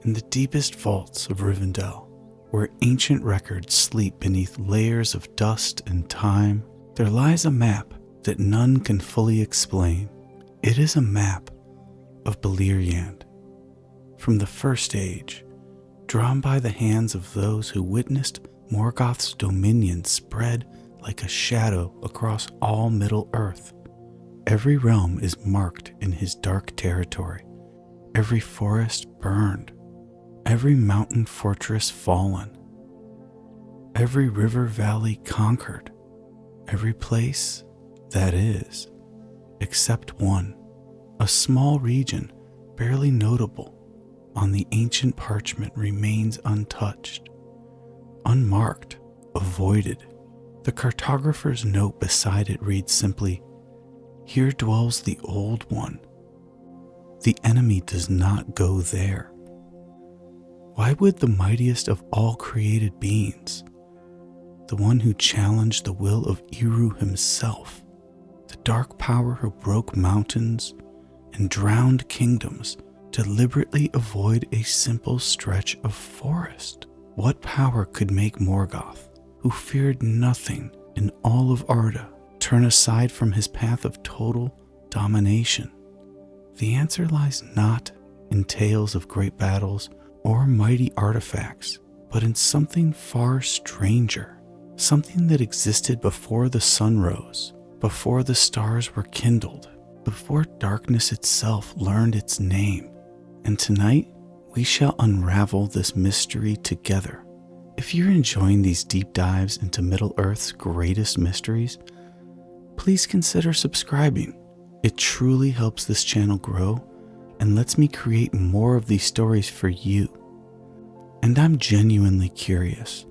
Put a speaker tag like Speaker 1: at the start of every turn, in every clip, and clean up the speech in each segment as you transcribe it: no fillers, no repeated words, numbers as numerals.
Speaker 1: In the deepest vaults of Rivendell, where ancient records sleep beneath layers of dust and time, there lies a map that none can fully explain. It is a map of Beleriand, from the First Age, drawn by the hands of those who witnessed Morgoth's dominion spread like a shadow across all Middle-earth. Every realm is marked in his dark territory, every forest burned, every mountain fortress fallen, every river valley conquered, every place, that is, except one, a small region barely notable on the ancient parchment remains untouched, unmarked, avoided. The cartographer's note beside it reads simply, "Here dwells the Old One. The enemy does not go there." Why would the mightiest of all created beings, the one who challenged the will of Eru himself, the dark power who broke mountains and drowned kingdoms, deliberately avoid a simple stretch of forest? What power could make Morgoth, who feared nothing in all of Arda, turn aside from his path of total domination? The answer lies not in tales of great battles or mighty artifacts, but in something far stranger, something that existed before the sun rose, before the stars were kindled, before darkness itself learned its name. And tonight, we shall unravel this mystery together. If you're enjoying these deep dives into Middle-earth's greatest mysteries, please consider subscribing. It truly helps this channel grow and lets me create more of these stories for you. And I'm genuinely curious.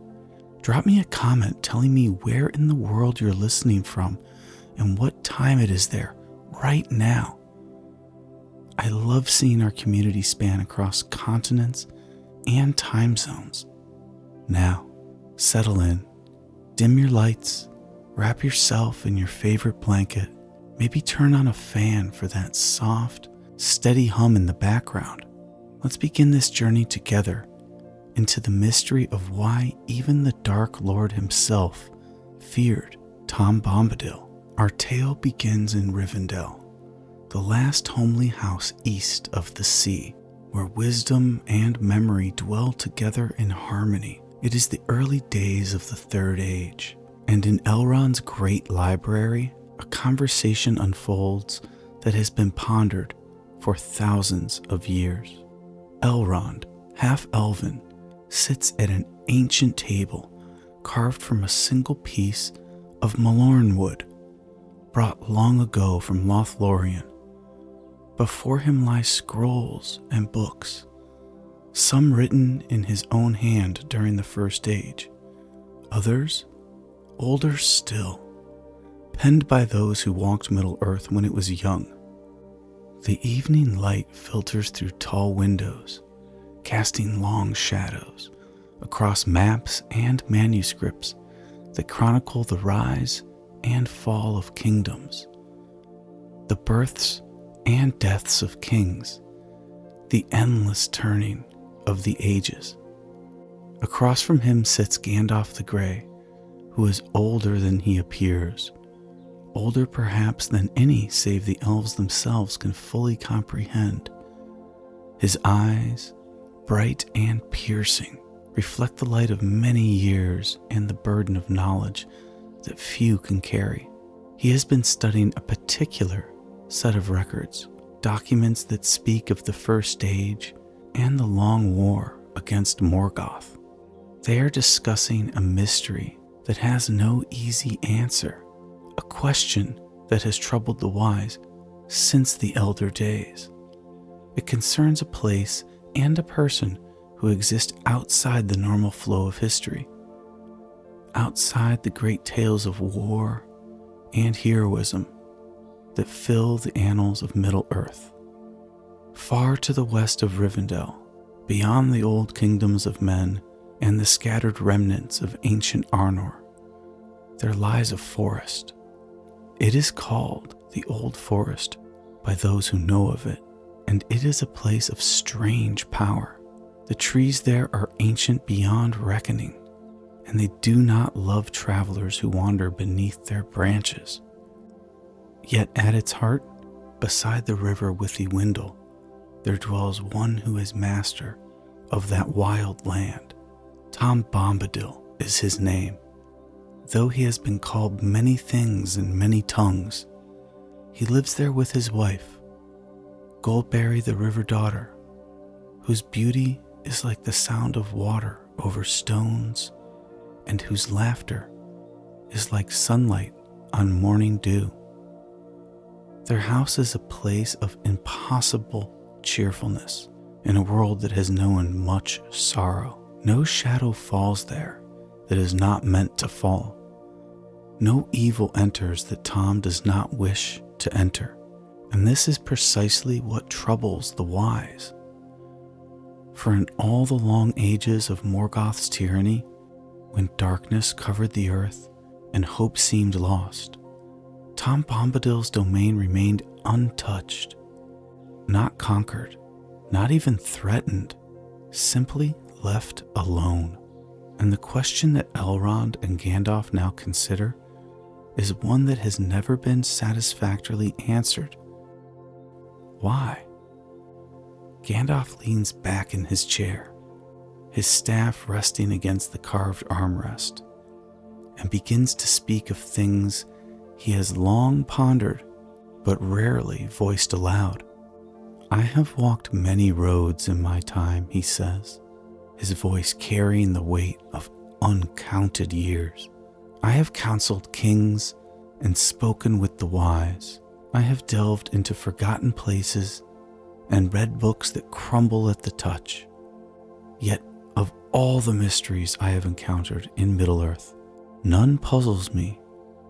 Speaker 1: Drop me a comment telling me where in the world you're listening from and what time it is there right now. I love seeing our community span across continents and time zones. Now, settle in, dim your lights, wrap yourself in your favorite blanket, maybe turn on a fan for that soft, steady hum in the background. Let's begin this journey together into the mystery of why even the Dark Lord himself feared Tom Bombadil. Our tale begins in Rivendell, the last homely house east of the sea, where wisdom and memory dwell together in harmony. It is the early days of the Third Age, and in Elrond's great library, a conversation unfolds that has been pondered for thousands of years. Elrond, half-elven, sits at an ancient table carved from a single piece of Malorn wood, brought long ago from Lothlorien. Before him lie scrolls and books, some written in his own hand during the First Age, others, older still, penned by those who walked Middle-earth when it was young. The evening light filters through tall windows, casting long shadows across maps and manuscripts that chronicle the rise and fall of kingdoms, the births and deaths of kings, the endless turning of the ages. Across from him sits Gandalf the Grey, who is older than he appears, older perhaps than any save the elves themselves can fully comprehend. His eyes, bright and piercing, reflect the light of many years and the burden of knowledge that few can carry. He has been studying a particular set of records, documents that speak of the First Age and the long war against Morgoth. They are discussing a mystery that has no easy answer, a question that has troubled the wise since the elder days. It concerns a place and a person who exist outside the normal flow of history, outside the great tales of war and heroism that fill the annals of Middle-earth. Far to the west of Rivendell, beyond the old kingdoms of men and the scattered remnants of ancient Arnor, there lies a forest. It is called the Old Forest by those who know of it, and it is a place of strange power The trees there are ancient beyond reckoning, and they do not love travelers who wander beneath their branches. Yet at its heart, beside the river Withywindle, there dwells one who is master of that wild land. Tom Bombadil is his name. Though he has been called many things in many tongues, he lives there with his wife, Goldberry the river daughter, whose beauty is like the sound of water over stones, and whose laughter is like sunlight on morning dew. Their house is a place of impossible cheerfulness in a world that has known much sorrow. No shadow falls there that is not meant to fall. No evil enters that Tom does not wish to enter. And this is precisely what troubles the wise. For in all the long ages of Morgoth's tyranny, when darkness covered the earth and hope seemed lost, Tom Bombadil's domain remained untouched, not conquered, not even threatened, simply left alone. And the question that Elrond and Gandalf now consider is one that has never been satisfactorily answered. Why? Gandalf leans back in his chair, his staff resting against the carved armrest, and begins to speak of things he has long pondered but rarely voiced aloud. I have walked many roads in my time, he says, his voice carrying the weight of uncounted years. I have counseled kings and spoken with the wise. I have delved into forgotten places and read books that crumble at the touch. Yet of all the mysteries I have encountered in Middle-earth, none puzzles me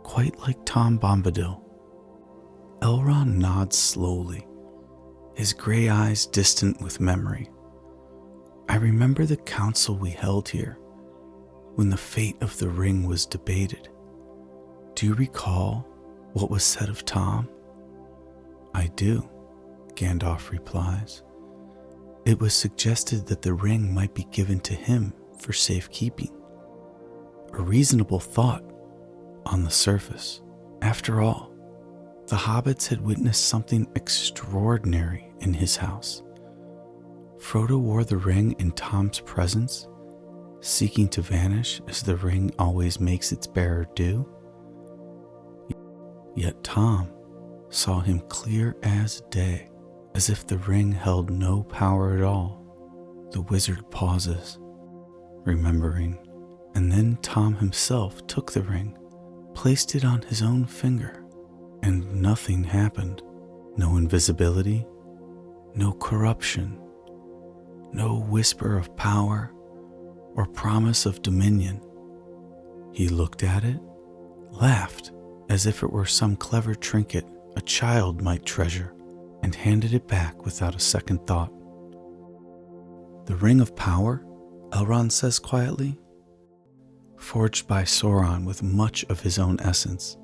Speaker 1: quite like Tom Bombadil. Elrond nods slowly, his gray eyes distant with memory. I remember the council we held here when the fate of the ring was debated. Do you recall what was said of Tom? I do, Gandalf replies. It was suggested that the ring might be given to him for safekeeping. A reasonable thought on the surface. After all, the hobbits had witnessed something extraordinary in his house. Frodo wore the ring in Tom's presence, seeking to vanish as the ring always makes its bearer do. Yet Tom saw him clear as day, as if the ring held no power at all. The wizard pauses, remembering, and then Tom himself took the ring, placed it on his own finger, and nothing happened. No invisibility, no corruption, no whisper of power or promise of dominion. He looked at it, laughed as if it were some clever trinket a child might treasure, and handed it back without a second thought. The Ring of Power, Elrond says quietly, forged by Sauron with much of his own essence,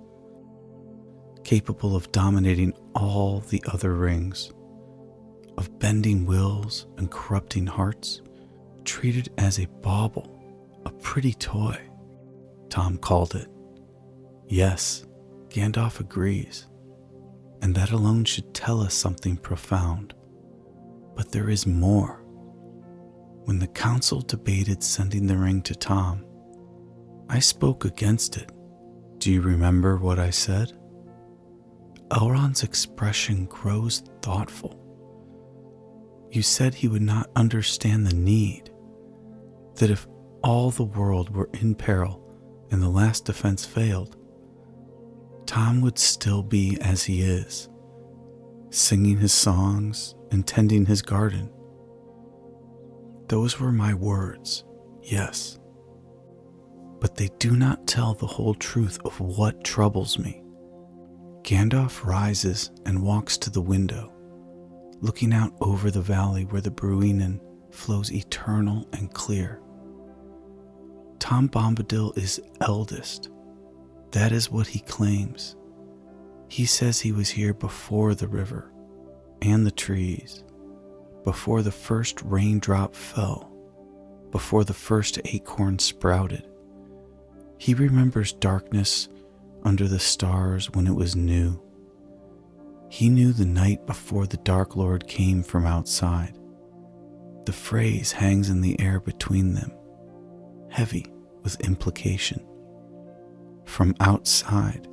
Speaker 1: capable of dominating all the other rings, of bending wills and corrupting hearts, treated as a bauble, a pretty toy, Tom called it. Yes, Gandalf agrees, and that alone should tell us something profound. But there is more. When the council debated sending the ring to Tom, I spoke against it. Do you remember what I said? Elrond's expression grows thoughtful. You said he would not understand the need, that if all the world were in peril and the last defense failed, Tom would still be as he is, singing his songs and tending his garden. Those were my words, yes, but they do not tell the whole truth of what troubles me. Gandalf rises and walks to the window, looking out over the valley where the Bruinen flows eternal and clear. Tom Bombadil is eldest. That is what he claims. He says he was here before the river and the trees, before the first raindrop fell, before the first acorn sprouted. He remembers darkness under the stars when it was new. He knew the night before the Dark Lord came from outside. The phrase hangs in the air between them, heavy with implication. From outside,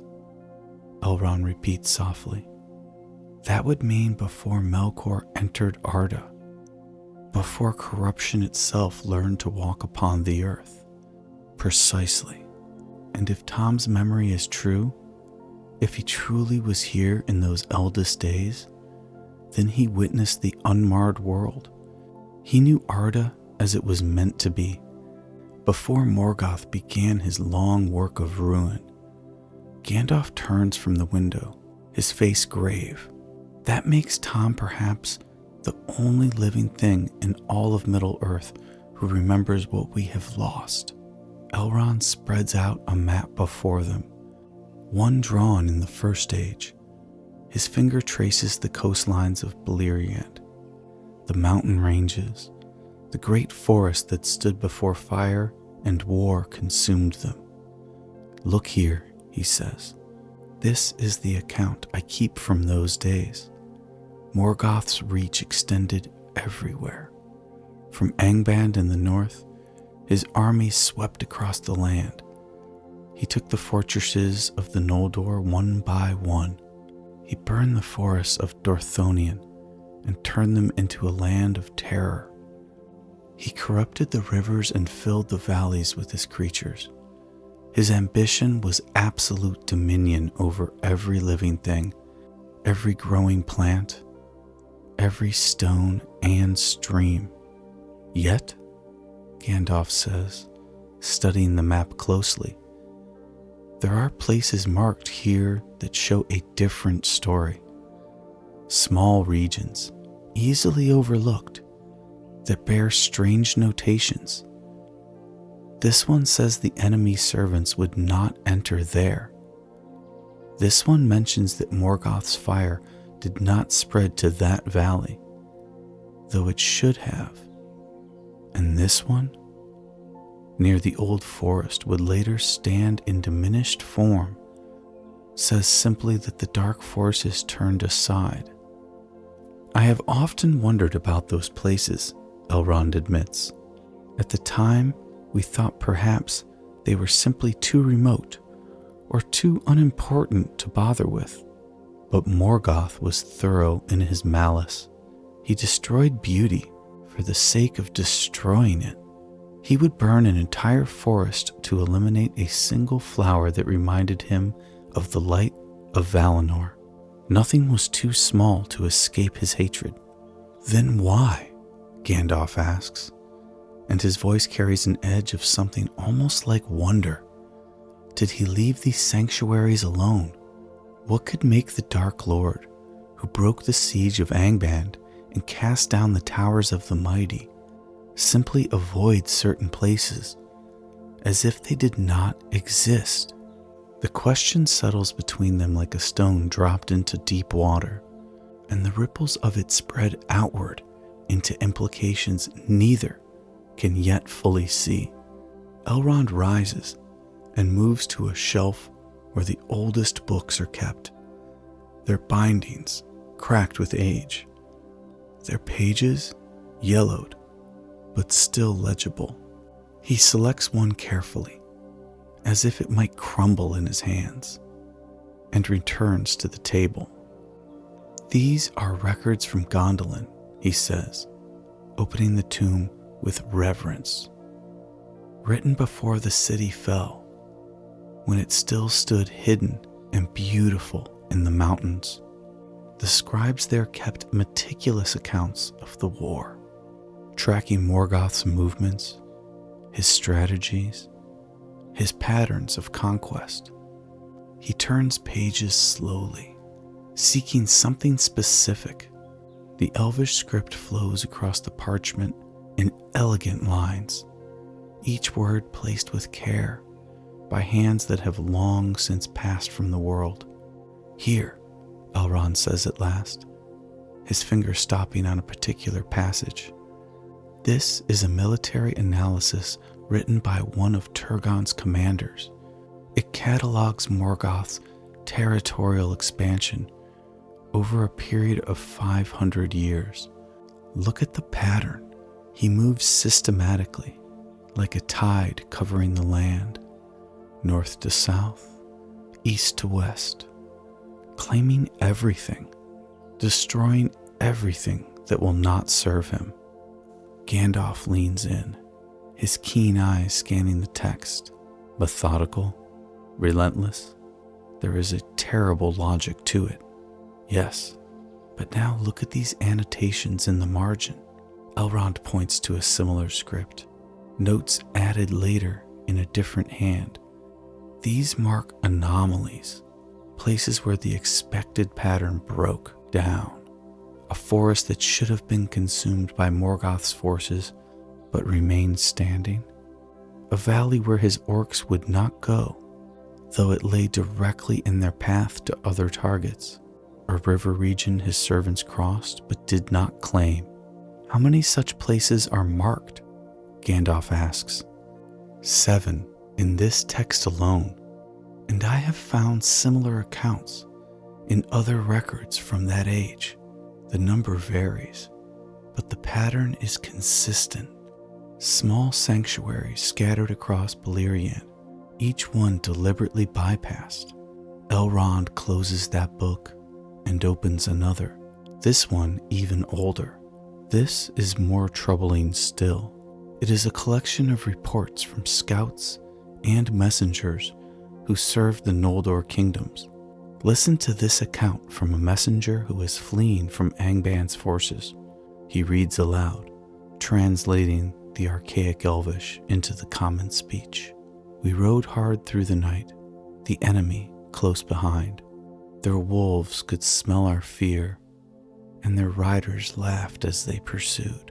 Speaker 1: Elrond repeats softly. That would mean before Melkor entered Arda, before corruption itself learned to walk upon the earth. Precisely. And if Tom's memory is true, if he truly was here in those eldest days, then he witnessed the unmarred world. He knew Arda as it was meant to be, before Morgoth began his long work of ruin. Gandalf turns from the window, his face grave. That makes Tom perhaps the only living thing in all of Middle-earth who remembers what we have lost. Elrond spreads out a map before them, one drawn in the First Age. His finger traces the coastlines of Beleriand, the mountain ranges, the great forest that stood before fire and war consumed them. Look here, he says. This is the account I keep from those days. Morgoth's reach extended everywhere. From Angband in the north, his army swept across the land. He took the fortresses of the Noldor one by one. He burned the forests of Dorthonion and turned them into a land of terror. He corrupted the rivers and filled the valleys with his creatures. His ambition was absolute dominion over every living thing, every growing plant, every stone and stream. Yet, Gandalf says, studying the map closely, there are places marked here that show a different story. Small regions, easily overlooked, that bear strange notations. This one says the enemy's servants would not enter there. This one mentions that Morgoth's fire did not spread to that valley, though it should have. And this one, near the old forest, would later stand in diminished form, says simply that the dark forces turned aside. I have often wondered about those places, Elrond admits. At the time, we thought perhaps they were simply too remote or too unimportant to bother with. But Morgoth was thorough in his malice. He destroyed beauty for the sake of destroying it. He would burn an entire forest to eliminate a single flower that reminded him of the light of Valinor. Nothing was too small to escape his hatred. Then why? Gandalf asks, and his voice carries an edge of something almost like wonder. Did he leave these sanctuaries alone? What could make the Dark Lord, who broke the siege of Angband and cast down the towers of the mighty, simply avoid certain places, as if they did not exist? The question settles between them like a stone dropped into deep water, and the ripples of it spread outward into implications neither can yet fully see. Elrond rises and moves to a shelf where the oldest books are kept, their bindings cracked with age, their pages yellowed but still legible. He selects one carefully, as if it might crumble in his hands, and returns to the table. These are records from Gondolin, he says, opening the tomb with reverence. Written before the city fell, when it still stood hidden and beautiful in the mountains. The scribes there kept meticulous accounts of the war, tracking Morgoth's movements, his strategies, his patterns of conquest. He turns pages slowly, seeking something specific. The elvish script flows across the parchment in elegant lines, each word placed with care by hands that have long since passed from the world. Here, Elrond says at last, his finger stopping on a particular passage. This is a military analysis written by one of Turgon's commanders. It catalogs Morgoth's territorial expansion over a period of 500 years. Look at the pattern. He moves systematically, like a tide covering the land, north to south, east to west, claiming everything, destroying everything that will not serve him. Gandalf leans in, his keen eyes scanning the text, methodical, relentless. There is a terrible logic to it. Yes, but now look at these annotations in the margin. Elrond points to a similar script, notes added later in a different hand. These mark anomalies, places where the expected pattern broke down. A forest that should have been consumed by Morgoth's forces but remained standing. A valley where his orcs would not go, though it lay directly in their path to other targets. A river region his servants crossed but did not claim. How many such places are marked? Gandalf asks. 7 in this text alone, and I have found similar accounts in other records from that age. The number varies, but the pattern is consistent. Small sanctuaries scattered across Beleriand, each one deliberately bypassed. Elrond closes that book and opens another, this one even older. This is more troubling still. It is a collection of reports from scouts and messengers who served the Noldor kingdoms. Listen to this account from a messenger who is fleeing from Angban's forces. He reads aloud, translating the archaic Elvish into the common speech. We rode hard through the night, the enemy close behind. Their wolves could smell our fear, and their riders laughed as they pursued.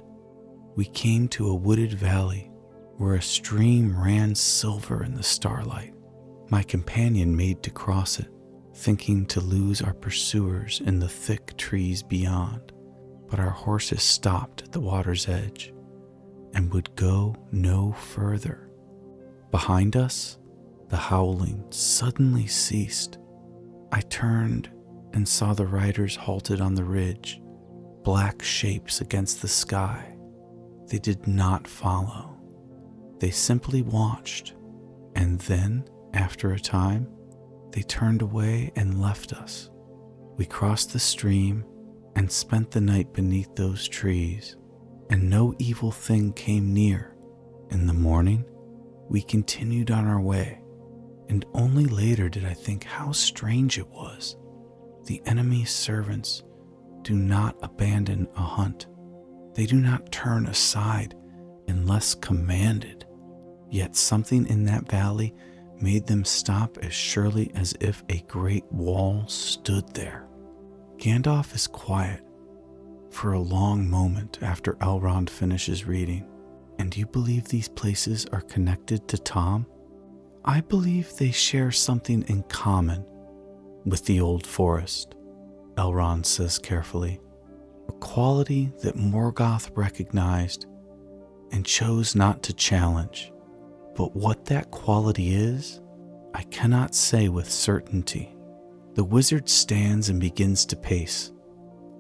Speaker 1: We came to a wooded valley where a stream ran silver in the starlight. My companion made to cross it, thinking to lose our pursuers in the thick trees beyond, but our horses stopped at the water's edge and would go no further. Behind us, the howling suddenly ceased. I turned and saw the riders halted on the ridge, black shapes against the sky. They did not follow. They simply watched, and then, after a time, they turned away and left us. We crossed the stream and spent the night beneath those trees, and no evil thing came near. In the morning, we continued on our way, and only later did I think how strange it was. The enemy's servants do not abandon a hunt. They do not turn aside unless commanded. Yet something in that valley made them stop as surely as if a great wall stood there. Gandalf is quiet for a long moment after Elrond finishes reading. And do you believe these places are connected to Tom? I believe they share something in common with the old forest, Elrond says carefully. A quality that Morgoth recognized and chose not to challenge. But what that quality is, I cannot say with certainty. The wizard stands and begins to pace,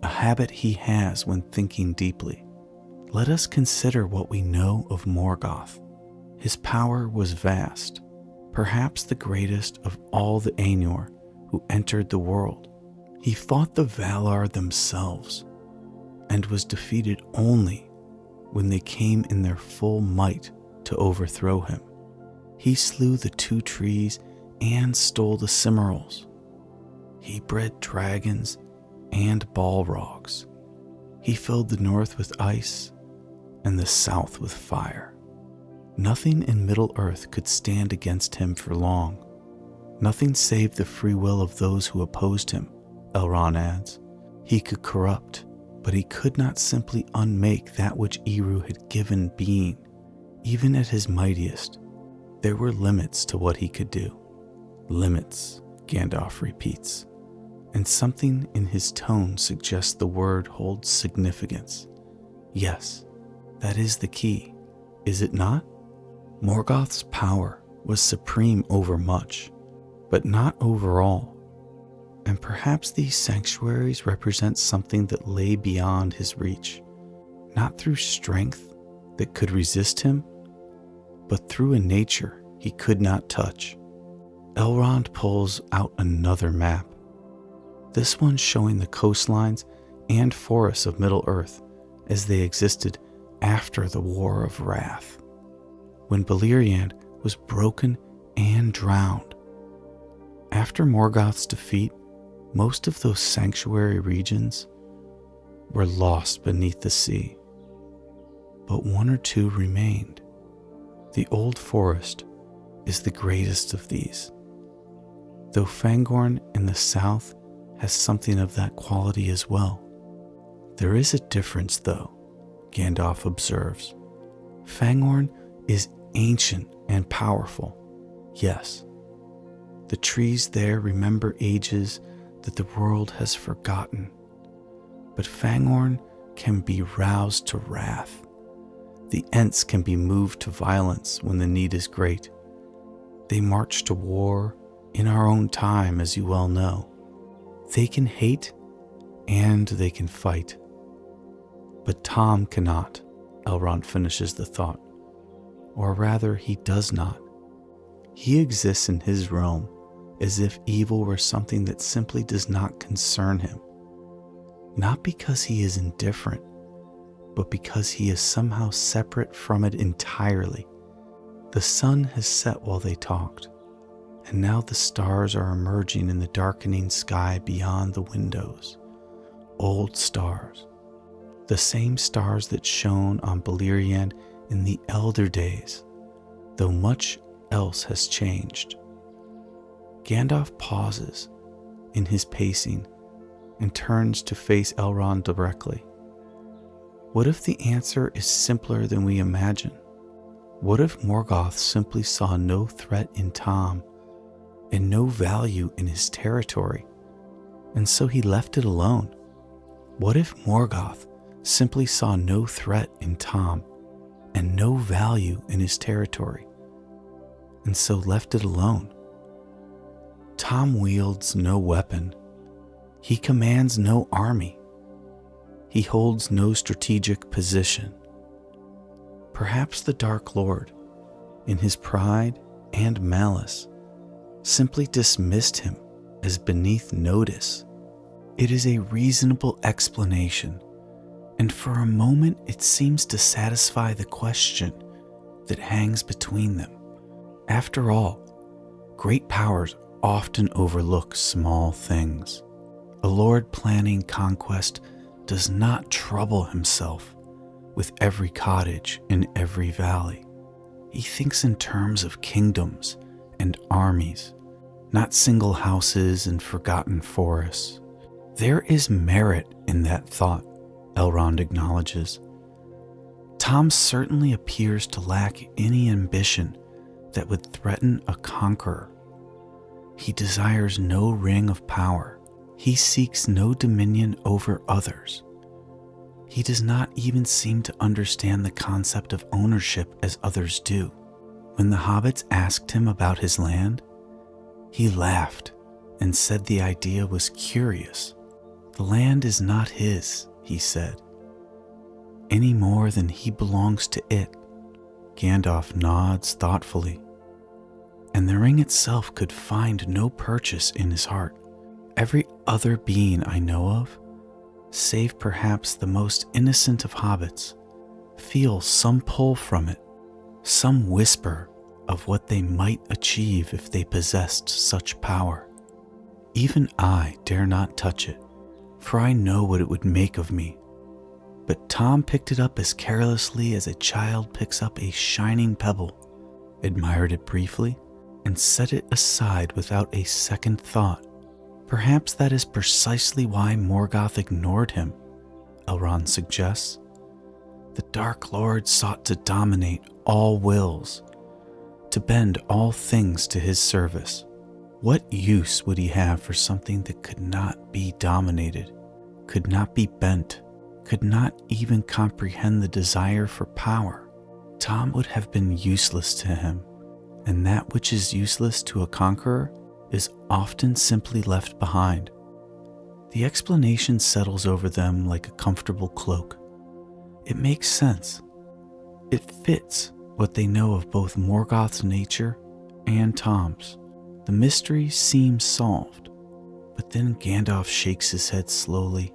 Speaker 1: a habit he has when thinking deeply. Let us consider what we know of Morgoth. His power was vast, perhaps the greatest of all the Ainur who entered the world. He fought the Valar themselves, and was defeated only when they came in their full might to overthrow him. He slew the 2 trees and stole the Cimmerals. He bred dragons and balrogs. He filled the north with ice and the south with fire. Nothing in Middle-earth could stand against him for long. Nothing saved the free will of those who opposed him, Elrond adds. He could corrupt, but he could not simply unmake that which Eru had given being. Even at his mightiest, there were limits to what he could do. Limits, Gandalf repeats. and something in his tone suggests the word holds significance. Yes, that is the key, is it not? Morgoth's power was supreme over much, but not over all. And perhaps these sanctuaries represent something that lay beyond his reach, not through strength that could resist him, but through a nature he could not touch. Elrond pulls out another map, this one showing the coastlines and forests of Middle-earth as they existed after the War of Wrath, when Beleriand was broken and drowned. After Morgoth's defeat, most of those sanctuary regions were lost beneath the sea, but one or two remained. The Old Forest is the greatest of these, though Fangorn in the south has something of that quality as well. There is a difference, though, Gandalf observes. Fangorn is ancient and powerful, yes. The trees there remember ages that the world has forgotten, but Fangorn can be roused to wrath. The Ents can be moved to violence when the need is great. They march to war in our own time, as you well know. They can hate and they can fight. But Tom cannot, Elrond finishes the thought. Or rather, he does not. He exists in his realm as if evil were something that simply does not concern him. Not because he is indifferent, but because he is somehow separate from it entirely. The sun has set while they talked, and now the stars are emerging in the darkening sky beyond the windows. Old stars. The same stars that shone on Beleriand in the elder days, though much else has changed. Gandalf pauses in his pacing and turns to face Elrond directly. What if the answer is simpler than we imagine? What if Morgoth simply saw no threat in Tom and no value in his territory, and so he left it alone? What if Morgoth simply saw no threat in Tom and no value in his territory, and so left it alone? Tom wields no weapon. He commands no army. He holds no strategic position. Perhaps the Dark Lord, in his pride and malice, simply dismissed him as beneath notice. It is a reasonable explanation, and for a moment it seems to satisfy the question that hangs between them. After all, great powers often overlook small things. A lord planning conquest does not trouble himself with every cottage in every valley. He thinks in terms of kingdoms and armies, not single houses and forgotten forests. There is merit in that thought, Elrond acknowledges. Tom certainly appears to lack any ambition that would threaten a conqueror. He desires no ring of power. He seeks no dominion over others. He does not even seem to understand the concept of ownership as others do. When the hobbits asked him about his land, he laughed and said the idea was curious. The land is not his, he said, any more than he belongs to it. Gandalf nods thoughtfully, and the ring itself could find no purchase in his heart. Every other being I know of, save perhaps the most innocent of hobbits, feel some pull from it, some whisper of what they might achieve if they possessed such power. Even I dare not touch it, for I know what it would make of me. But Tom picked it up as carelessly as a child picks up a shining pebble, admired it briefly, and set it aside without a second thought. Perhaps that is precisely why Morgoth ignored him, Elrond suggests. The Dark Lord sought to dominate all wills, to bend all things to his service. What use would he have for something that could not be dominated, could not be bent, could not even comprehend the desire for power? Tom would have been useless to him, and that which is useless to a conqueror is often simply left behind. The explanation settles over them like a comfortable cloak. It makes sense. It fits what they know of both Morgoth's nature and Tom's. The mystery seems solved, but then Gandalf shakes his head slowly,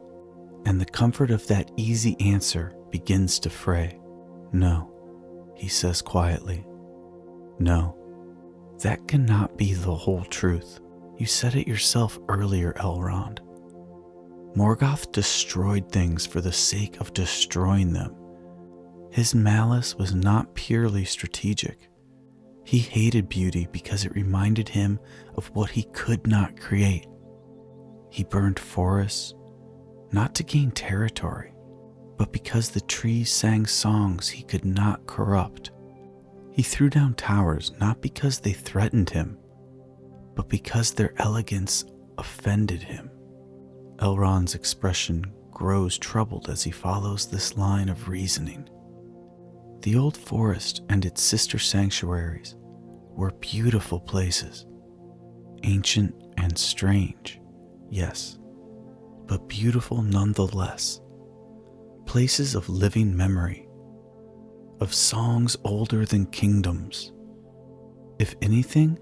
Speaker 1: and the comfort of that easy answer begins to fray. "No," he says quietly. "No, that cannot be the whole truth. You said it yourself earlier, Elrond. Morgoth destroyed things for the sake of destroying them. His malice was not purely strategic. He hated beauty because it reminded him of what he could not create. He burned forests, not to gain territory, but because the trees sang songs he could not corrupt. He threw down towers not because they threatened him, but because their elegance offended him." Elrond's expression grows troubled as he follows this line of reasoning. The old forest and its sister sanctuaries were beautiful places, ancient and strange, yes, but beautiful nonetheless. Places of living memory, of songs older than kingdoms. If anything,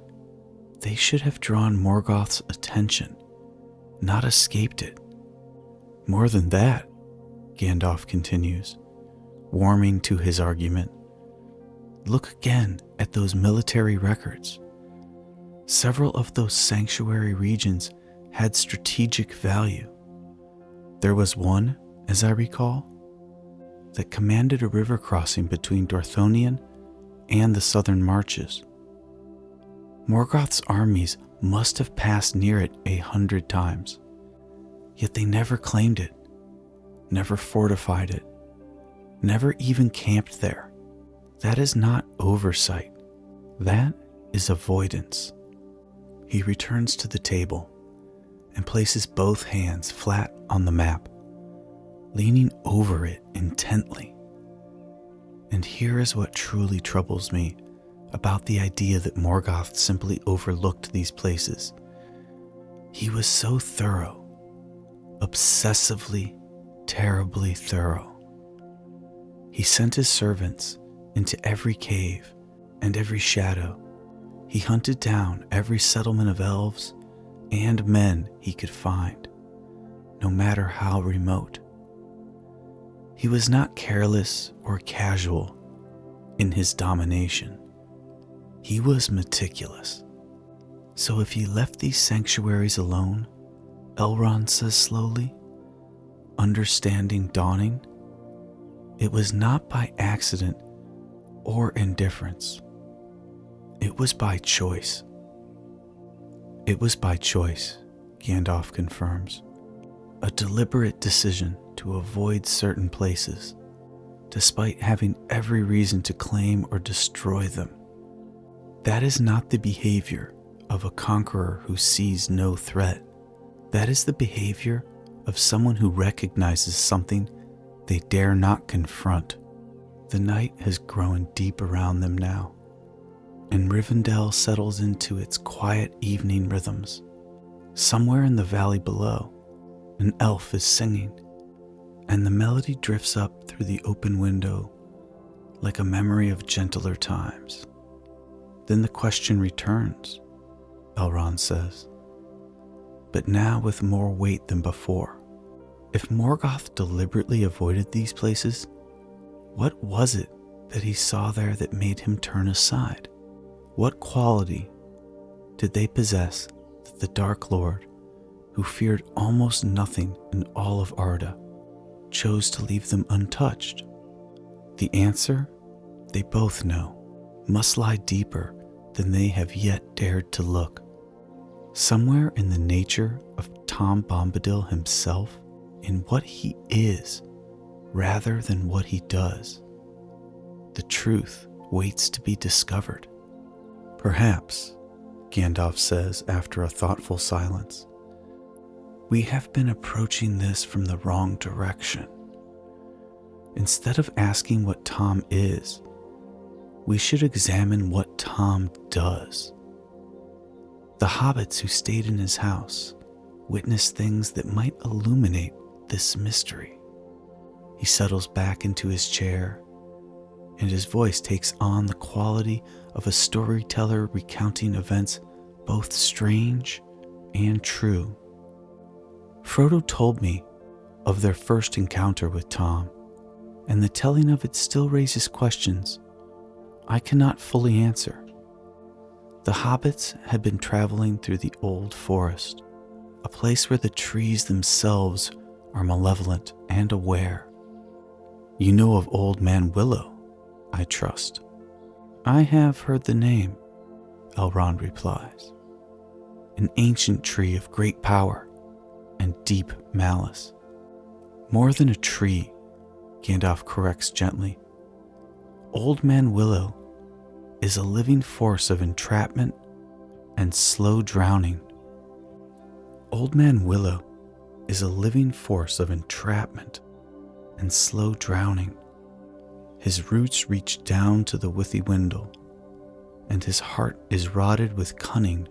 Speaker 1: they should have drawn Morgoth's attention, not escaped it. More than that, Gandalf continues, warming to his argument. Look again at those military records. Several of those sanctuary regions had strategic value. There was one, as I recall, that commanded a river crossing between Dorthonion and the southern marches. Morgoth's armies must have passed near it 100 times, yet they never claimed it, never fortified it, never even camped there. That is not oversight. That is avoidance. He returns to the table and places both hands flat on the map, leaning over it intently. And here is what truly troubles me about the idea that Morgoth simply overlooked these places. He was so thorough, obsessively, terribly thorough. He sent his servants into every cave and every shadow. He hunted down every settlement of elves and men he could find, no matter how remote. He was not careless or casual in his domination. He was meticulous. So if he left these sanctuaries alone, Elrond says slowly, understanding dawning, it was not by accident or indifference. It was by choice. It was by choice, Gandalf confirms. A deliberate decision to avoid certain places, despite having every reason to claim or destroy them. That is not the behavior of a conqueror who sees no threat. That is the behavior of someone who recognizes something they dare not confront. The night has grown deep around them now, and Rivendell settles into its quiet evening rhythms. Somewhere in the valley below, an elf is singing, and the melody drifts up through the open window like a memory of gentler times. Then the question returns, Elrond says, but now with more weight than before. If Morgoth deliberately avoided these places, what was it that he saw there that made him turn aside? What quality did they possess that the Dark Lord, who feared almost nothing in all of Arda, chose to leave them untouched? The answer, they both know, must lie deeper than they have yet dared to look. Somewhere in the nature of Tom Bombadil himself, in what he is rather than what he does. The truth waits to be discovered. Perhaps, Gandalf says after a thoughtful silence. We have been approaching this from the wrong direction. Instead of asking what Tom is, we should examine what Tom does. The hobbits who stayed in his house witnessed things that might illuminate this mystery. He settles back into his chair, and his voice takes on the quality of a storyteller recounting events both strange and true. Frodo told me of their first encounter with Tom, and the telling of it still raises questions I cannot fully answer. The hobbits had been traveling through the old forest, a place where the trees themselves are malevolent and aware. You know of Old Man Willow, I trust. I have heard the name, Elrond replies. An ancient tree of great power and deep malice. More than a tree, Gandalf corrects gently. Old Man Willow is a living force of entrapment and slow drowning. Old Man Willow is a living force of entrapment and slow drowning. His roots reach down to the Withywindle, and his heart is rotted with cunning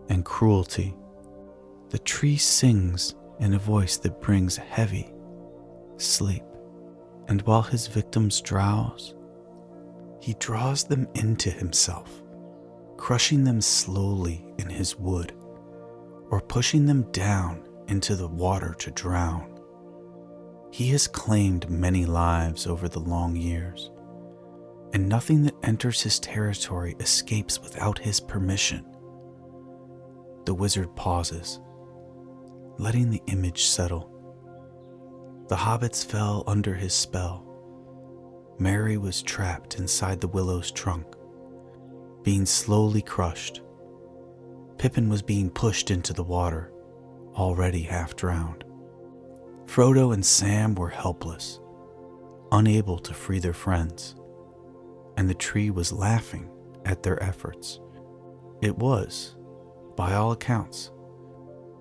Speaker 1: and cruelty. The tree sings in a voice that brings heavy sleep, and while his victims drowse, he draws them into himself, crushing them slowly in his wood, or pushing them down into the water to drown. He has claimed many lives over the long years, and nothing that enters his territory escapes without his permission. The wizard pauses, letting the image settle. The hobbits fell under his spell. Merry was trapped inside the willow's trunk, being slowly crushed. Pippin was being pushed into the water, already half drowned. Frodo and Sam were helpless, unable to free their friends, and the tree was laughing at their efforts. It was, by all accounts,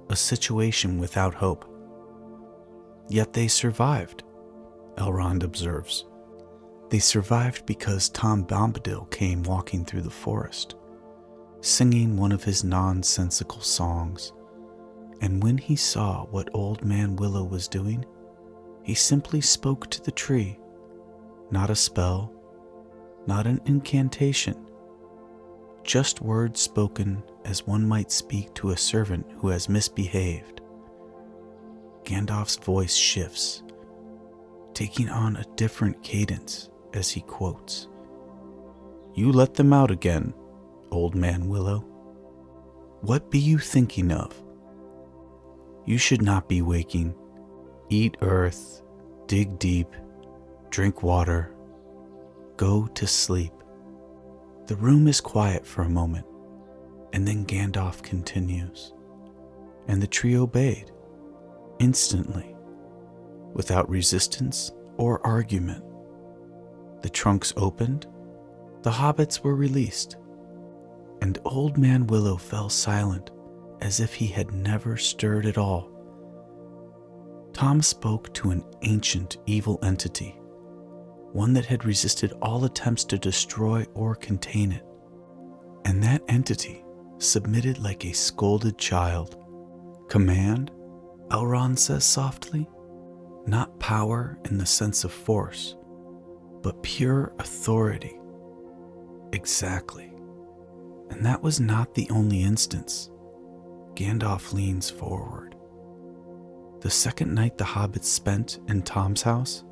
Speaker 1: a situation without hope. Yet they survived, Elrond observes. They survived because Tom Bombadil came walking through the forest, singing one of his nonsensical songs. And when he saw what Old Man Willow was doing, he simply spoke to the tree. Not a spell, not an incantation, just words spoken as one might speak to a servant who has misbehaved. Gandalf's voice shifts, taking on a different cadence as he quotes. You let them out again, Old Man Willow. What be you thinking of? You should not be waking. Eat earth, dig deep, drink water, go to sleep. The room is quiet for a moment, and then Gandalf continues. And the tree obeyed, instantly, without resistance or argument. The trunks opened, the hobbits were released, and Old Man Willow fell silent as if he had never stirred at all. Tom spoke to an ancient evil entity, one that had resisted all attempts to destroy or contain it. And that entity submitted like a scolded child. Command, Elrond says softly, not power in the sense of force, but pure authority. Exactly. And that was not the only instance. Gandalf leans forward. The second night the hobbits spent in Tom's house,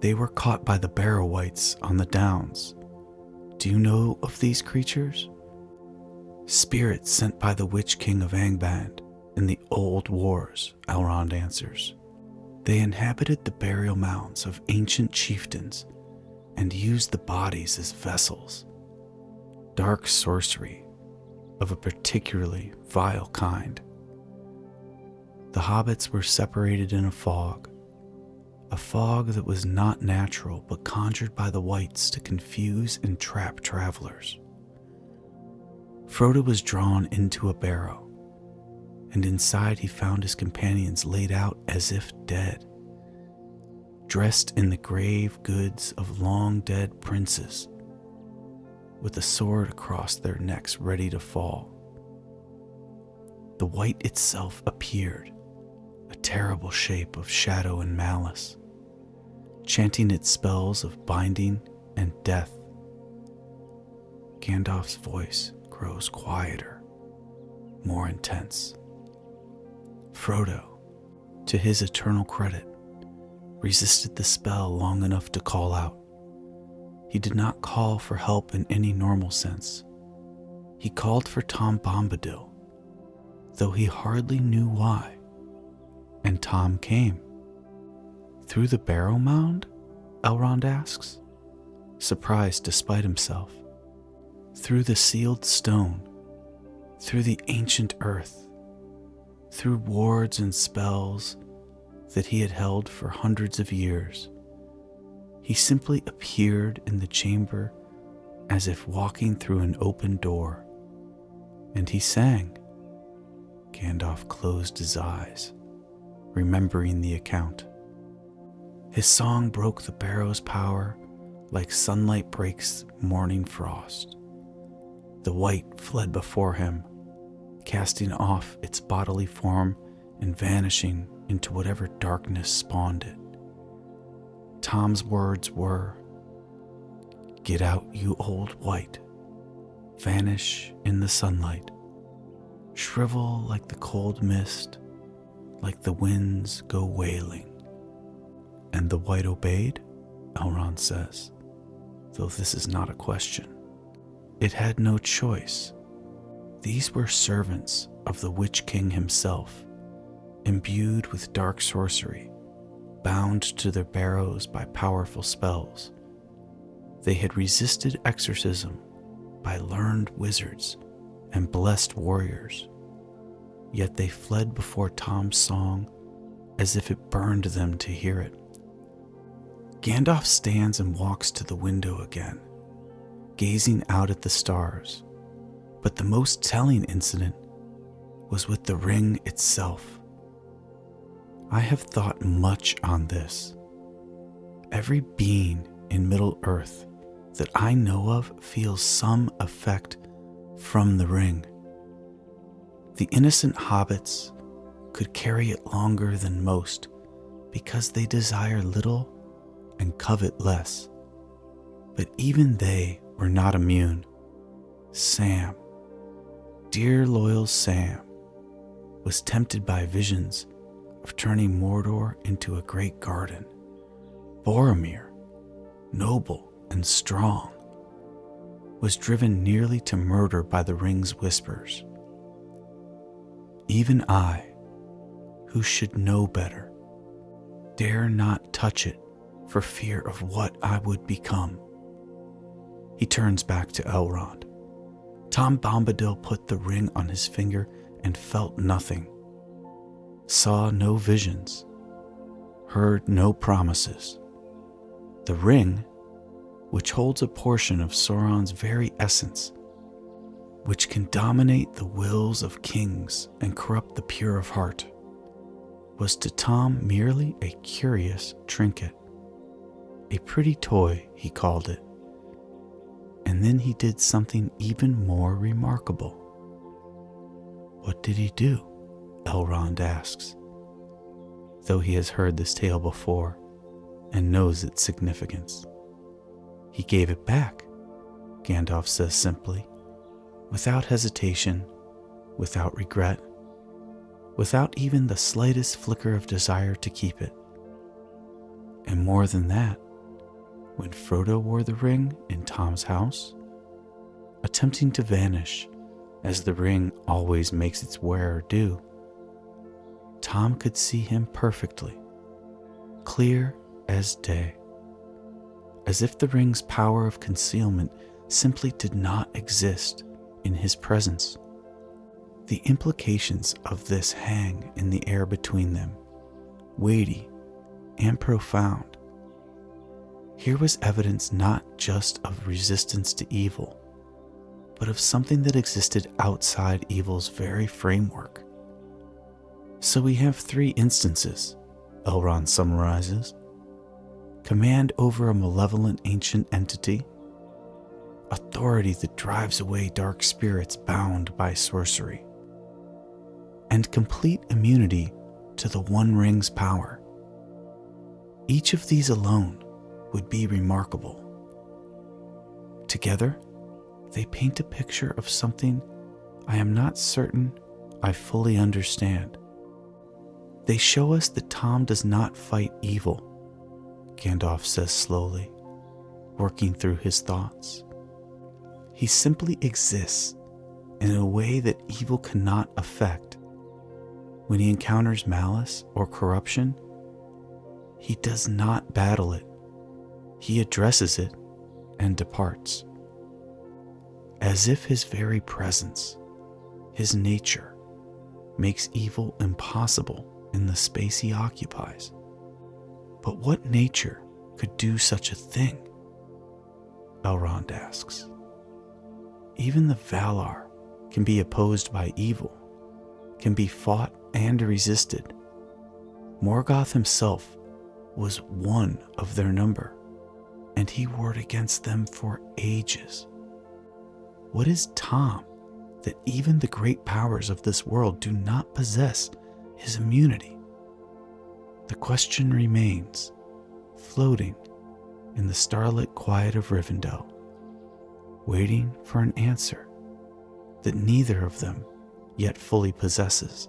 Speaker 1: they were caught by the Barrow-wights on the downs. Do you know of these creatures? Spirits sent by the Witch King of Angband in the old wars, Elrond answers. They inhabited the burial mounds of ancient chieftains and used the bodies as vessels. Dark sorcery of a particularly vile kind. The hobbits were separated in a fog that was not natural but conjured by the wights to confuse and trap travelers. Frodo was drawn into a barrow, and inside he found his companions laid out as if dead, dressed in the grave goods of long-dead princes, with a sword across their necks ready to fall. The White itself appeared, a terrible shape of shadow and malice, chanting its spells of binding and death. Gandalf's voice grows quieter, more intense. Frodo, to his eternal credit, resisted the spell long enough to call out. He did not call for help in any normal sense. He called for Tom Bombadil, though he hardly knew why. And Tom came. Through the barrow mound? Elrond asks, surprised despite himself. Through the sealed stone, through the ancient earth, through wards and spells that he had held for hundreds of years. He simply appeared in the chamber as if walking through an open door, and he sang. Gandalf closed his eyes, remembering the account. His song broke the barrow's power like sunlight breaks morning frost. The White fled before him, casting off its bodily form and vanishing into whatever darkness spawned it. Tom's words were, "Get out, you old White. Vanish in the sunlight. Shrivel like the cold mist, like the winds go wailing." And the White obeyed, Elrond says, though this is not a question. It had no choice. These were servants of the Witch King himself, imbued with dark sorcery, bound to their barrows by powerful spells. They had resisted exorcism by learned wizards and blessed warriors, yet they fled before Tom's song as if it burned them to hear it. Gandalf stands and walks to the window again, gazing out at the stars, but the most telling incident was with the ring itself. I have thought much on this. Every being in Middle-earth that I know of feels some effect from the ring. The innocent hobbits could carry it longer than most because they desire little and covet less. But even they were not immune. Sam, dear loyal Sam, was tempted by visions of turning Mordor into a great garden. Boromir, noble and strong, was driven nearly to murder by the ring's whispers. Even I, who should know better, dare not touch it for fear of what I would become. He turns back to Elrond. Tom Bombadil put the ring on his finger and felt nothing, saw no visions, heard no promises. The ring, which holds a portion of Sauron's very essence, which can dominate the wills of kings and corrupt the pure of heart, was to Tom merely a curious trinket. A pretty toy, he called it. And then he did something even more remarkable. What did he do? Elrond asks, though he has heard this tale before and knows its significance. He gave it back, Gandalf says simply, without hesitation, without regret, without even the slightest flicker of desire to keep it. And more than that, when Frodo wore the ring in Tom's house, attempting to vanish as the ring always makes its wearer do, Tom could see him perfectly, clear as day, as if the ring's power of concealment simply did not exist in his presence. The implications of this hang in the air between them, weighty and profound. Here was evidence not just of resistance to evil, but of something that existed outside evil's very framework. So we have three instances, Elrond summarizes: command over a malevolent ancient entity, authority that drives away dark spirits bound by sorcery, and complete immunity to the One Ring's power. Each of these alone would be remarkable. Together, they paint a picture of something I am not certain I fully understand. They show us that Tom does not fight evil, Gandalf says slowly, working through his thoughts. He simply exists in a way that evil cannot affect. When he encounters malice or corruption, he does not battle it. He addresses it and departs. As if his very presence, his nature, makes evil impossible in the space he occupies. But what nature could do such a thing? Elrond asks. Even the Valar can be opposed by evil, can be fought and resisted. Morgoth himself was one of their number, and he warred against them for ages. What is Tom that even the great powers of this world do not possess his immunity? The question remains, floating in the starlit quiet of Rivendell, waiting for an answer that neither of them yet fully possesses.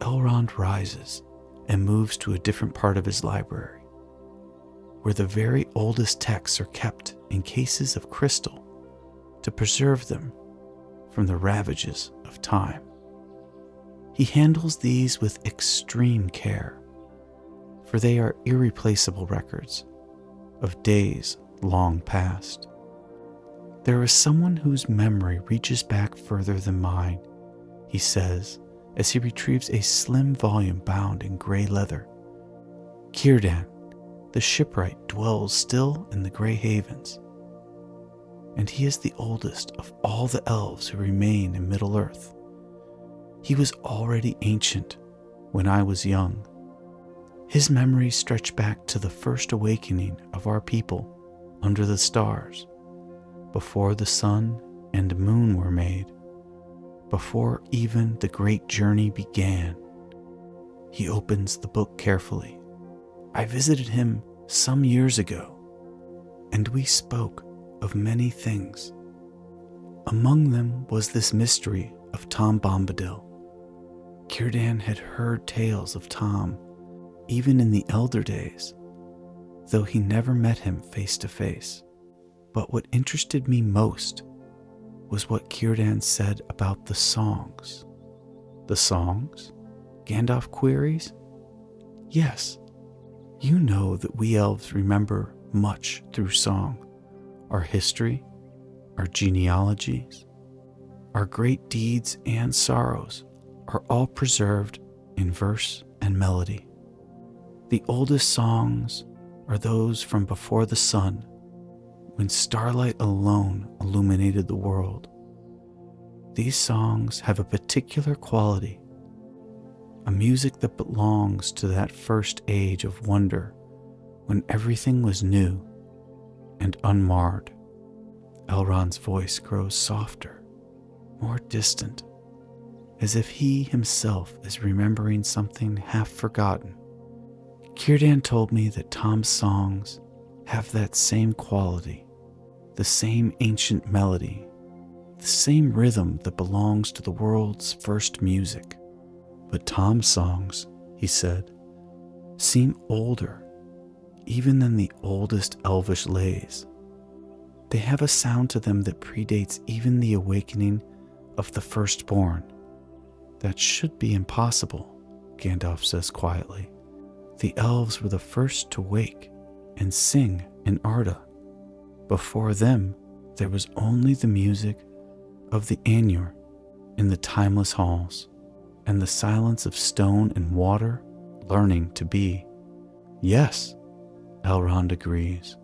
Speaker 1: Elrond rises and moves to a different part of his library, where the very oldest texts are kept in cases of crystal to preserve them from the ravages of time. He handles these with extreme care, for they are irreplaceable records of days long past. There is someone whose memory reaches back further than mine, he says as he retrieves a slim volume bound in gray leather. Círdan, the shipwright, dwells still in the Grey Havens, and he is the oldest of all the elves who remain in Middle-earth. He was already ancient when I was young. His memories stretch back to the first awakening of our people under the stars, before the sun and moon were made, before even the great journey began. He opens the book carefully. I visited him some years ago, and we spoke of many things. Among them was this mystery of Tom Bombadil. Círdan had heard tales of Tom even in the elder days, though he never met him face to face. But what interested me most was what Círdan said about the songs. The songs? Gandalf queries. Yes, you know that we elves remember much through song. Our history, our genealogies, our great deeds and sorrows are all preserved in verse and melody. The oldest songs are those from before the sun, when starlight alone illuminated the world. These songs have a particular quality, a music that belongs to that first age of wonder when everything was new and unmarred. Elrond's voice grows softer, more distant, as if he himself is remembering something half forgotten. Círdan told me that Tom's songs have that same quality, the same ancient melody, the same rhythm that belongs to the world's first music. But Tom's songs, he said, seem older even than the oldest elvish lays. They have a sound to them that predates even the awakening of the firstborn. That should be impossible, Gandalf says quietly. The elves were the first to wake and sing in Arda. Before them, there was only the music of the Ainur in the timeless halls, and the silence of stone and water learning to be. Yes, Elrond agrees.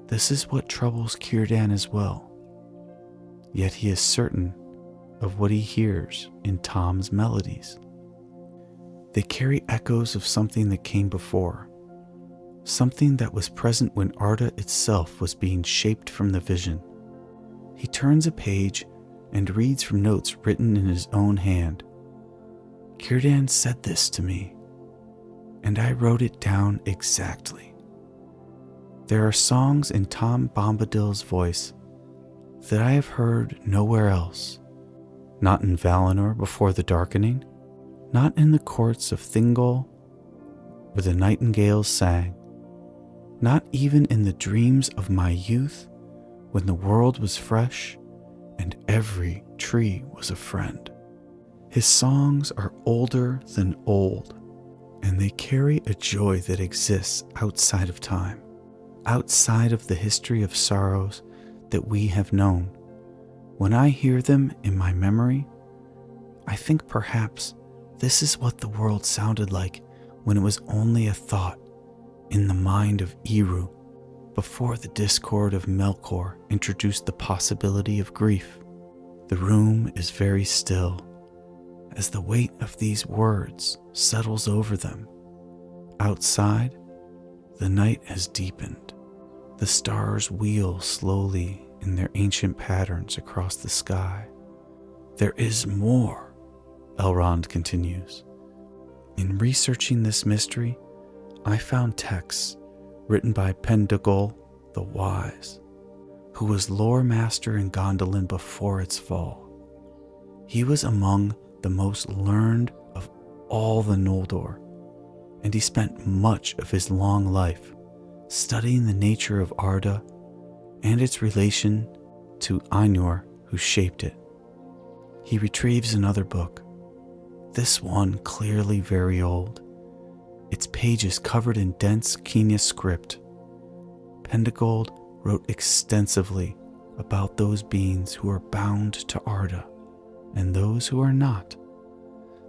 Speaker 1: This is what troubles Círdan as well. yet he is certain of what he hears in Tom's melodies. They carry echoes of something that came before, something that was present when Arda itself was being shaped from the vision. He turns a page and reads from notes written in his own hand. Círdan said this to me, and I wrote it down exactly. There are songs in Tom Bombadil's voice that I have heard nowhere else, not in Valinor before the darkening, not in the courts of Thingol where the nightingales sang, not even in the dreams of my youth when the world was fresh and every tree was a friend. His songs are older than old, and they carry a joy that exists outside of time, outside of the history of sorrows that we have known. When I hear them in my memory, I think perhaps this is what the world sounded like when it was only a thought in the mind of Eru, before the discord of Melkor introduced the possibility of grief. The room is very still as the weight of these words settles over them. Outside, the night has deepened. The stars wheel slowly in their ancient patterns across the sky. There is more, Elrond continues. In researching this mystery, I found texts written by Pendigol the Wise, who was lore master in Gondolin before its fall. He was among the most learned of all the Noldor, and he spent much of his long life studying the nature of Arda and its relation to Ainur, who shaped it. He retrieves another book, this one clearly very old, its pages covered in dense Quenya script. Pendigold wrote extensively about those beings who are bound to Arda and those who are not.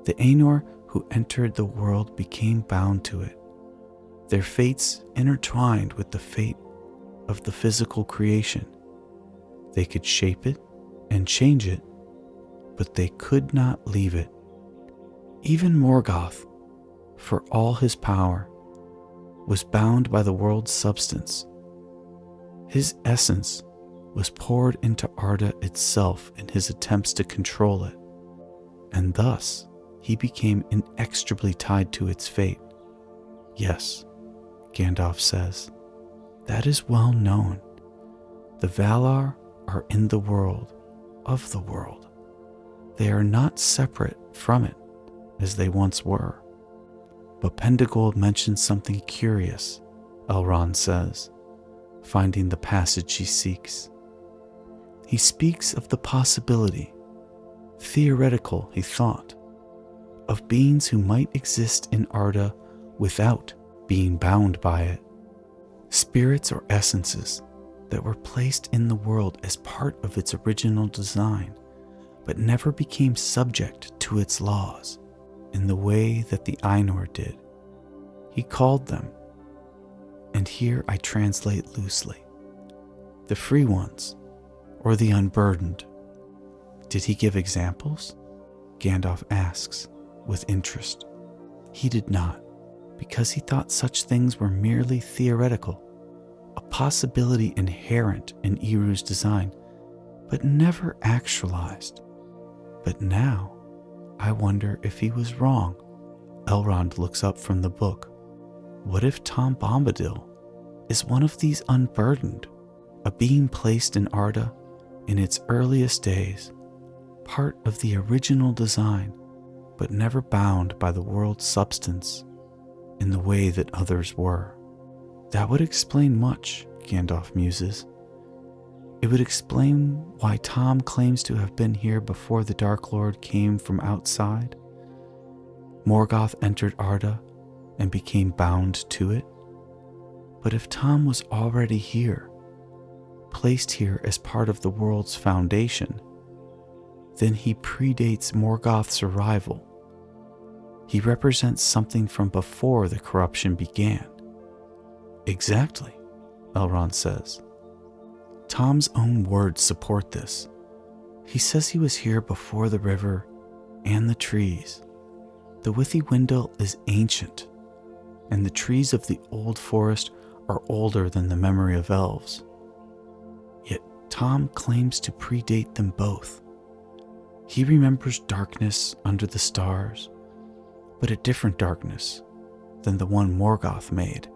Speaker 1: The Ainur who entered the world became bound to it, their fates intertwined with the fate of the physical creation. They could shape it and change it, but they could not leave it. Even Morgoth, for all his power, was bound by the world's substance. His essence was poured into Arda itself in his attempts to control it, and thus he became inextricably tied to its fate. Yes, Gandalf says, that is well known. The Valar are in the world, of the world. They are not separate from it as they once were. But Pendigold mentions something curious, Elrond says, finding the passage he seeks. He speaks of the possibility, theoretical he thought, of beings who might exist in Arda without being bound by it. Spirits or essences that were placed in the world as part of its original design, but never became subject to its laws in the way that the Ainur did. He called them, and here I translate loosely, the free ones, or the unburdened. Did he give examples? Gandalf asks, with interest. He did not, because he thought such things were merely theoretical, a possibility inherent in Eru's design, but never actualized. But now, I wonder if he was wrong. Elrond looks up from the book. What if Tom Bombadil is one of these unburdened, a being placed in Arda in its earliest days, part of the original design, but never bound by the world's substance in the way that others were? That would explain much, Gandalf muses. It would explain why Tom claims to have been here before the Dark Lord came from outside. Morgoth entered Arda and became bound to it. But if Tom was already here, placed here as part of the world's foundation, then he predates Morgoth's arrival. He represents something from before the corruption began. Exactly, Elrond says. Tom's own words support this. He says he was here before the river and the trees. The Withywindle is ancient, and the trees of the old forest are older than the memory of elves. Yet Tom claims to predate them both. He remembers darkness under the stars, but a different darkness than the one Morgoth made.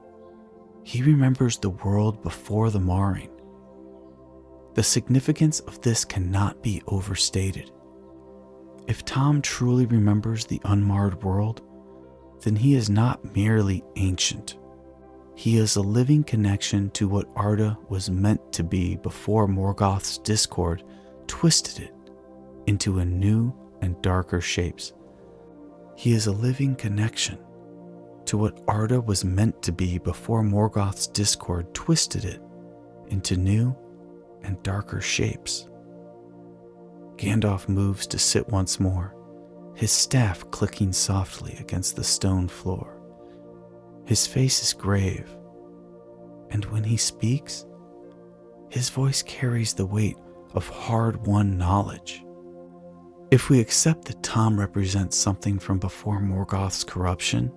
Speaker 1: He remembers the world before the marring. The significance of this cannot be overstated. If Tom truly remembers the unmarred world, then he is not merely ancient. He is a living connection to what Arda was meant to be before Morgoth's discord twisted it into a new and darker shapes. He is a living connection to what Arda was meant to be before Morgoth's discord twisted it into new and darker shapes. Gandalf moves to sit once more, his staff clicking softly against the stone floor. His face is grave, and when he speaks, his voice carries the weight of hard-won knowledge. If we accept that Tom represents something from before Morgoth's corruption,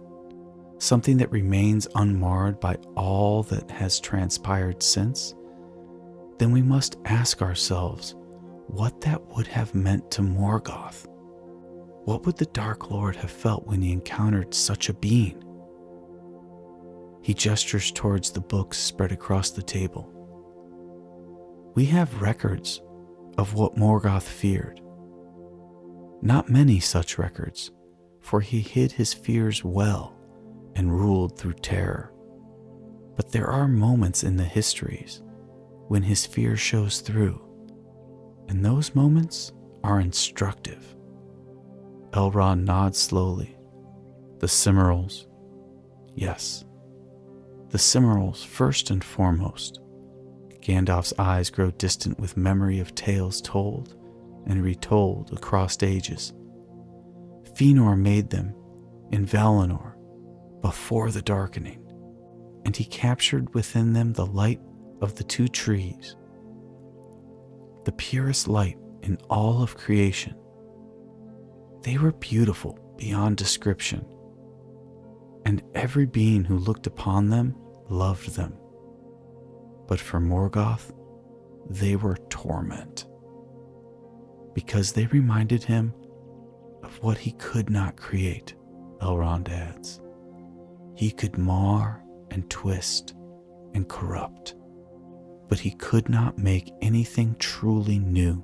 Speaker 1: something that remains unmarred by all that has transpired since, then we must ask ourselves what that would have meant to Morgoth. What would the Dark Lord have felt when he encountered such a being? He gestures towards the books spread across the table. We have records of what Morgoth feared. Not many such records, for he hid his fears well and ruled through terror. But there are moments in the histories when his fear shows through, and those moments are instructive. Elrond nods slowly. The Cimmerals. Yes, the Cimmerals first and foremost. Gandalf's eyes grow distant with memory of tales told and retold across ages. Fëanor made them in Valinor before the darkening, and he captured within them the light of the two trees, the purest light in all of creation. They were beautiful beyond description, and every being who looked upon them loved them. But for Morgoth, they were torment, because they reminded him of what he could not create, Elrond adds. He could mar and twist and corrupt, but he could not make anything truly new.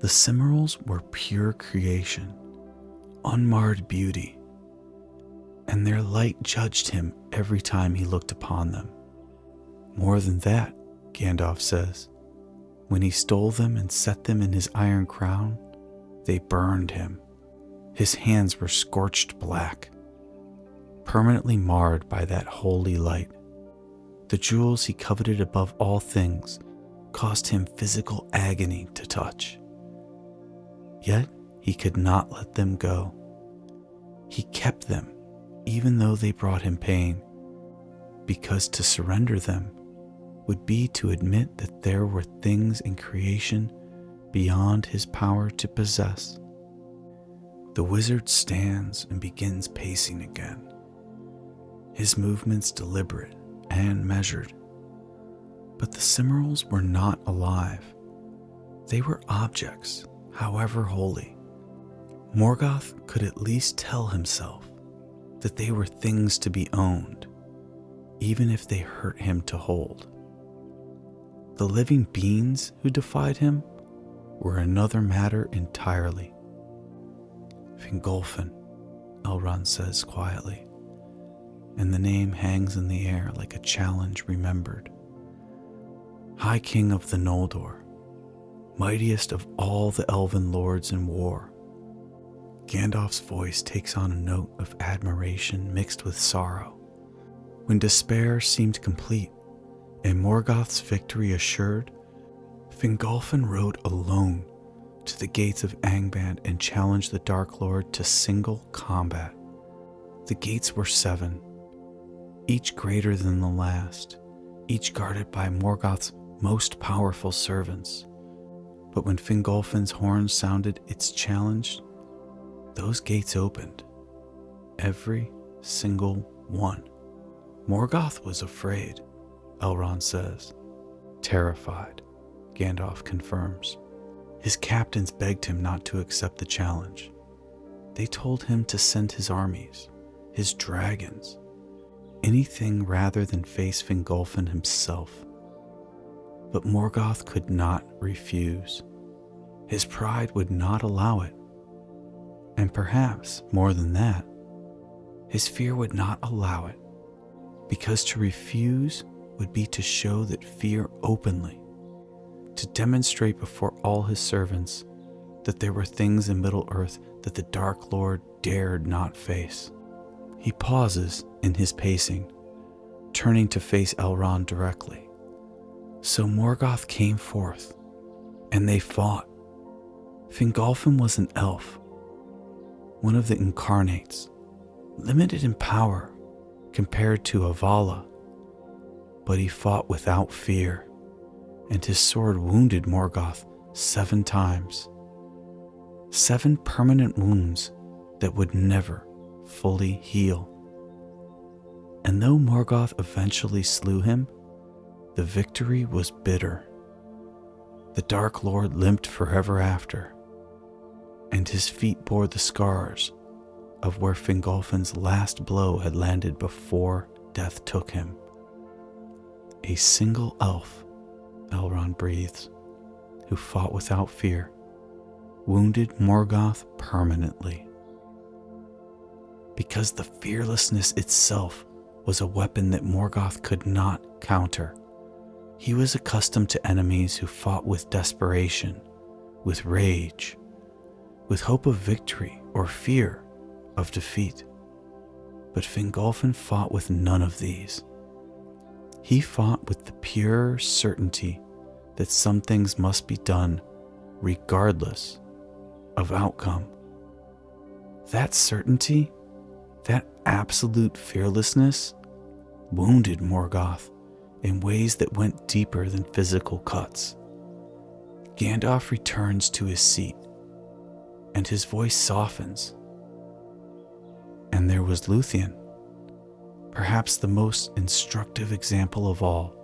Speaker 1: The Cimmerals were pure creation, unmarred beauty, and their light judged him every time he looked upon them. More than that, Gandalf says, when he stole them and set them in his iron crown, they burned him. His hands were scorched black, permanently marred by that holy light. The jewels he coveted above all things caused him physical agony to touch. Yet he could not let them go. He kept them even though they brought him pain, because to surrender them would be to admit that there were things in creation beyond his power to possess. The wizard stands and begins pacing again, his movements deliberate and measured. But the Cimmerals were not alive. They were objects, however holy. Morgoth could at least tell himself that they were things to be owned, even if they hurt him to hold. The living beings who defied him were another matter entirely. Fingolfin, Elrond says quietly, and the name hangs in the air like a challenge remembered. High King of the Noldor, mightiest of all the elven lords in war. Gandalf's voice takes on a note of admiration mixed with sorrow. When despair seemed complete and Morgoth's victory assured, Fingolfin rode alone to the gates of Angband and challenged the Dark Lord to single combat. The gates were 7, each greater than the last, each guarded by Morgoth's most powerful servants. But when Fingolfin's horn sounded its challenge, those gates opened. Every single one. Morgoth was afraid, Elrond says. Terrified, Gandalf confirms. His captains begged him not to accept the challenge. They told him to send his armies, his dragons, anything rather than face Fingolfin himself. But Morgoth could not refuse. His pride would not allow it. And perhaps, more than that, his fear would not allow it, because to refuse would be to show that fear openly, to demonstrate before all his servants that there were things in Middle-earth that the Dark Lord dared not face. He pauses in his pacing, turning to face Elrond directly. So Morgoth came forth, and they fought. Fingolfin was an elf, one of the incarnates, limited in power compared to Avala, but he fought without fear, and his sword wounded Morgoth 7 times. 7 permanent wounds that would never fully heal. And though Morgoth eventually slew him, the victory was bitter. The Dark Lord limped forever after, and his feet bore the scars of where Fingolfin's last blow had landed before death took him. A single elf, Elrond breathes, who fought without fear, wounded Morgoth permanently. Because the fearlessness itself was a weapon that Morgoth could not counter. He was accustomed to enemies who fought with desperation, with rage, with hope of victory or fear of defeat. But Fingolfin fought with none of these. He fought with the pure certainty that some things must be done regardless of outcome. That certainty, that absolute fearlessness, wounded Morgoth in ways that went deeper than physical cuts. Gandalf returns to his seat, and his voice softens. And there was Luthien, perhaps the most instructive example of all,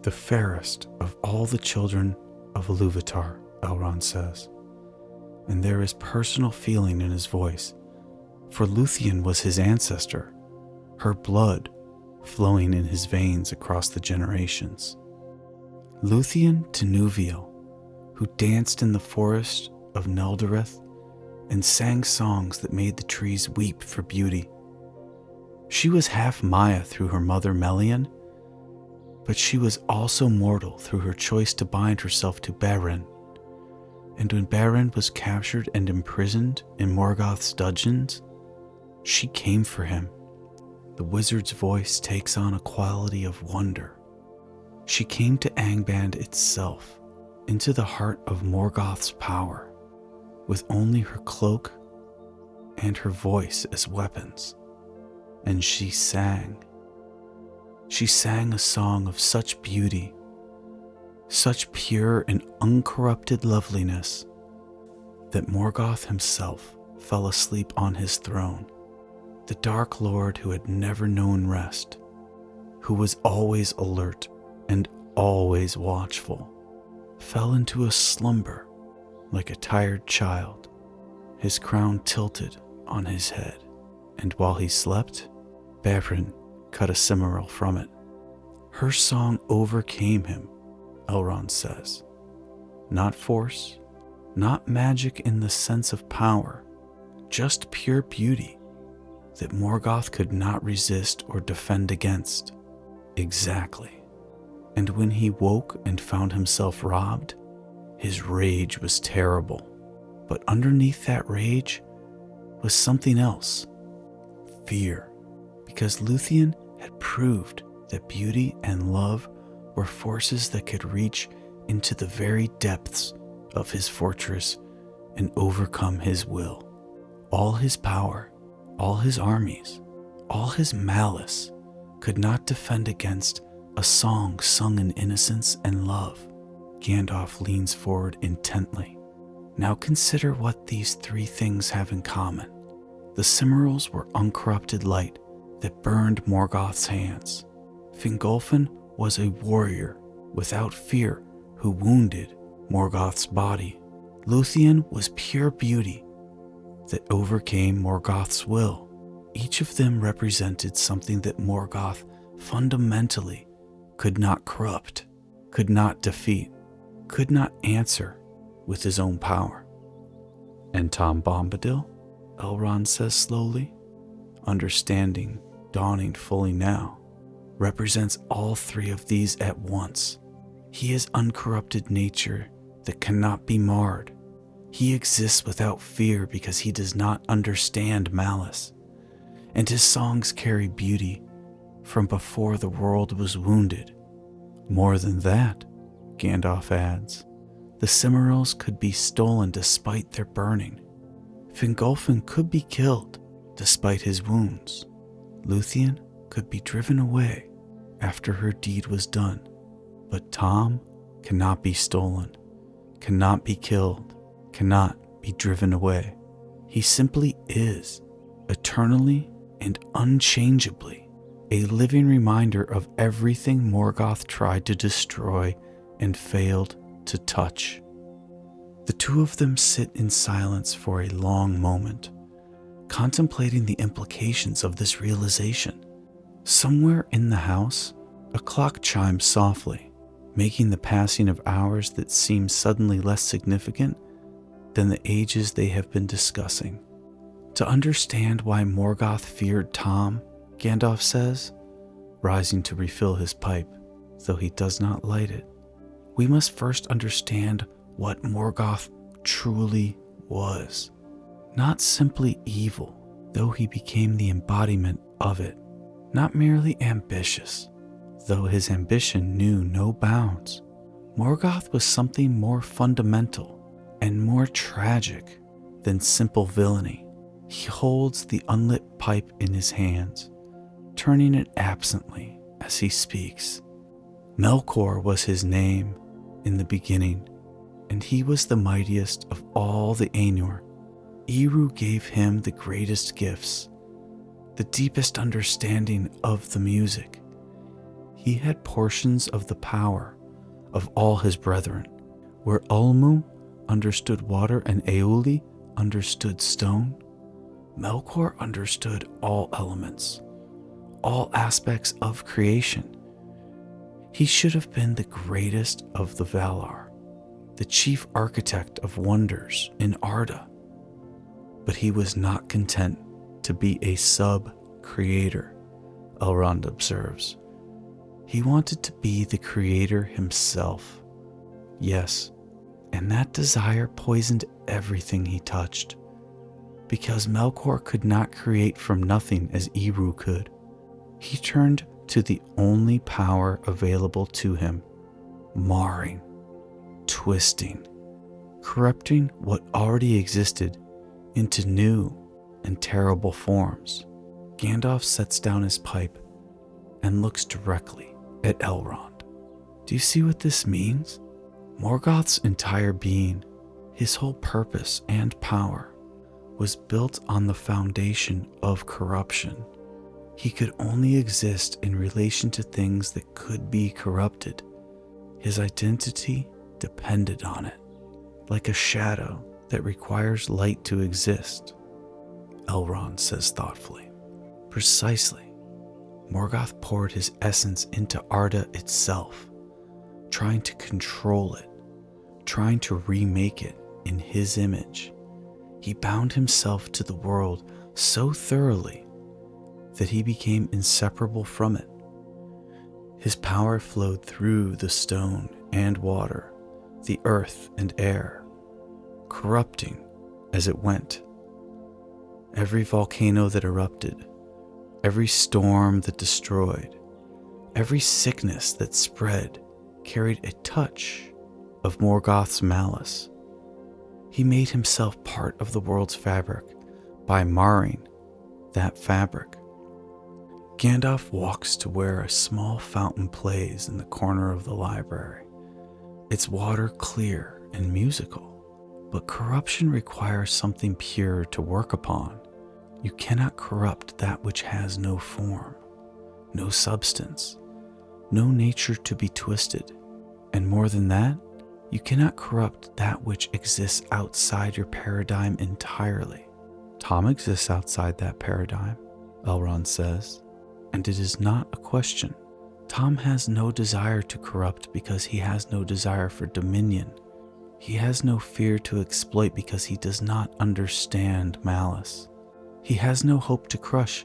Speaker 1: the fairest of all the children of Ilúvatar, Elrond says. And there is personal feeling in his voice, for Luthien was his ancestor, her blood flowing in his veins across the generations. Luthien Tinuviel, who danced in the forest of Neldareth and sang songs that made the trees weep for beauty. She was half Maya through her mother Melian, but she was also mortal through her choice to bind herself to Beren. And when Beren was captured and imprisoned in Morgoth's dungeons, she came for him. The wizard's voice takes on a quality of wonder. She came to Angband itself, into the heart of Morgoth's power, with only her cloak and her voice as weapons. And she sang. She sang a song of such beauty, such pure and uncorrupted loveliness, that Morgoth himself fell asleep on his throne. The Dark Lord who had never known rest, who was always alert and always watchful, fell into a slumber like a tired child, his crown tilted on his head. And while he slept, Beren cut a cimmerel from it. Her song overcame him, Elrond says. Not force, not magic in the sense of power, just pure beauty that Morgoth could not resist or defend against. Exactly. And when he woke and found himself robbed, his rage was terrible. But underneath that rage was something else. Fear. Because Luthien had proved that beauty and love were forces that could reach into the very depths of his fortress and overcome his will. All his power, all his armies, all his malice could not defend against a song sung in innocence and love. Gandalf leans forward intently. Now consider what these three things have in common. The Cimmerals were uncorrupted light that burned Morgoth's hands. Fingolfin was a warrior without fear who wounded Morgoth's body. Luthien was pure beauty that overcame Morgoth's will. Each of them represented something that Morgoth fundamentally could not corrupt, could not defeat, could not answer with his own power. And Tom Bombadil, Elrond says slowly, understanding dawning fully now, represents all three of these at once. He is uncorrupted nature that cannot be marred. He exists without fear because he does not understand malice, and his songs carry beauty from before the world was wounded. More than that, Gandalf adds, the Cimmerals could be stolen despite their burning. Fingolfin could be killed despite his wounds. Luthien could be driven away after her deed was done. But Tom cannot be stolen, cannot be killed, cannot be driven away. He simply is, eternally and unchangeably, a living reminder of everything Morgoth tried to destroy and failed to touch. The two of them sit in silence for a long moment, contemplating the implications of this realization. Somewhere in the house, a clock chimes softly, making the passing of hours that seem suddenly less significant than the ages they have been discussing. To understand why Morgoth feared Tom, Gandalf says, rising to refill his pipe, though he does not light it, we must first understand what Morgoth truly was. Not simply evil, though he became the embodiment of it. Not merely ambitious, though his ambition knew no bounds. Morgoth was something more fundamental and more tragic than simple villainy. He holds the unlit pipe in his hands, turning it absently as he speaks. Melkor was his name in the beginning, and he was the mightiest of all the Ainur. Eru gave him the greatest gifts, the deepest understanding of the music. He had portions of the power of all his brethren. Where Ulmu understood water and Euli understood stone, Melkor understood all elements, all aspects of creation. He should have been the greatest of the Valar, the chief architect of wonders in Arda. But he was not content to be a sub-creator, Elrond observes. He wanted to be the creator himself. Yes, and that desire poisoned everything he touched, because Melkor could not create from nothing as Eru could. He turned to the only power available to him, marring, twisting, corrupting what already existed into new and terrible forms. Gandalf sets down his pipe and looks directly at Elrond. Do you see what this means? Morgoth's entire being, his whole purpose and power, was built on the foundation of corruption. He could only exist in relation to things that could be corrupted. His identity depended on it, like a shadow that requires light to exist. Elrond says thoughtfully. Precisely. Morgoth poured his essence into Arda itself, trying to control it, trying to remake it in his image. He bound himself to the world so thoroughly that he became inseparable from it. His power flowed through the stone and water, the earth and air, corrupting as it went. Every volcano that erupted, every storm that destroyed, every sickness that spread carried a touch of Morgoth's malice. He made himself part of the world's fabric by marring that fabric. Gandalf walks to where a small fountain plays in the corner of the library. its water clear and musical. But corruption requires something pure to work upon. You cannot corrupt that which has no form, no substance, no nature to be twisted. And more than that, you cannot corrupt that which exists outside your paradigm entirely. Tom exists outside that paradigm, Elrond says, and it is not a question. Tom has no desire to corrupt because he has no desire for dominion. He has no fear to exploit because he does not understand malice. He has no hope to crush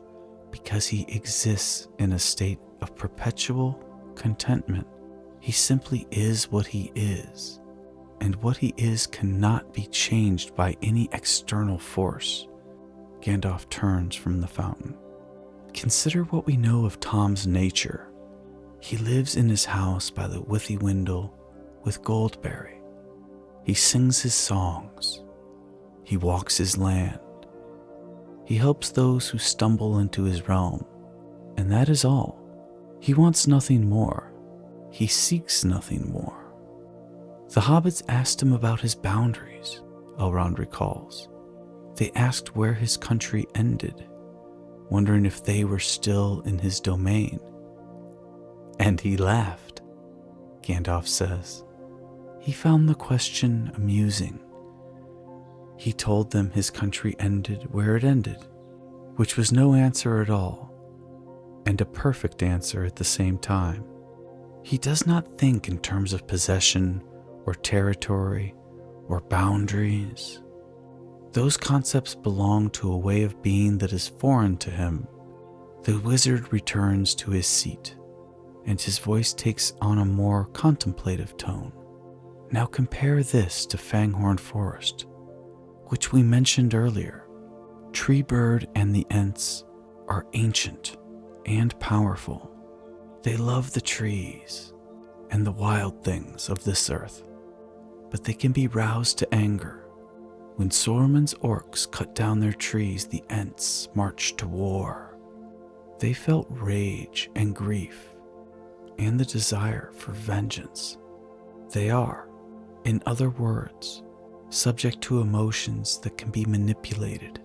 Speaker 1: because he exists in a state of perpetual contentment. He simply is what he is, and what he is cannot be changed by any external force. Gandalf turns from the fountain. Consider what we know of Tom's nature. He lives in his house by the Withywindle with Goldberry. He sings his songs. He walks his land. He helps those who stumble into his realm, and that is all. He wants nothing more. He seeks nothing more. The hobbits asked him about his boundaries, Elrond recalls. They asked where his country ended, wondering if they were still in his domain. And he laughed, Gandalf says. He found the question amusing. He told them his country ended where it ended, which was no answer at all, and a perfect answer at the same time. He does not think in terms of possession or territory or boundaries. Those concepts belong to a way of being that is foreign to him. The wizard returns to his seat, and his voice takes on a more contemplative tone. Now compare this to Fanghorn Forest, which we mentioned earlier. Treebird and the Ents are ancient and powerful. They love the trees and the wild things of this earth, but they can be roused to anger. When Saruman's orcs cut down their trees, the Ents marched to war. They felt rage and grief and the desire for vengeance. They are, in other words, subject to emotions that can be manipulated,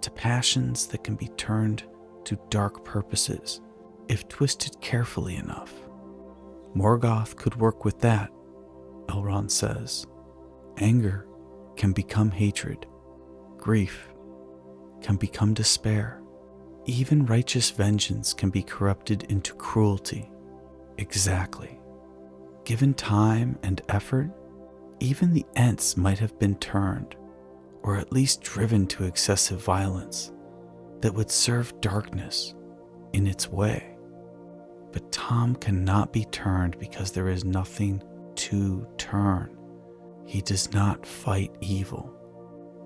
Speaker 1: to passions that can be turned to dark purposes if twisted carefully enough. Morgoth could work with that, Elrond says. Anger can become hatred. Grief can become despair. Even righteous vengeance can be corrupted into cruelty. Exactly. Given time and effort, even the Ents might have been turned, or at least driven to excessive violence that would serve darkness in its way. But Tom cannot be turned because there is nothing to turn. He does not fight evil.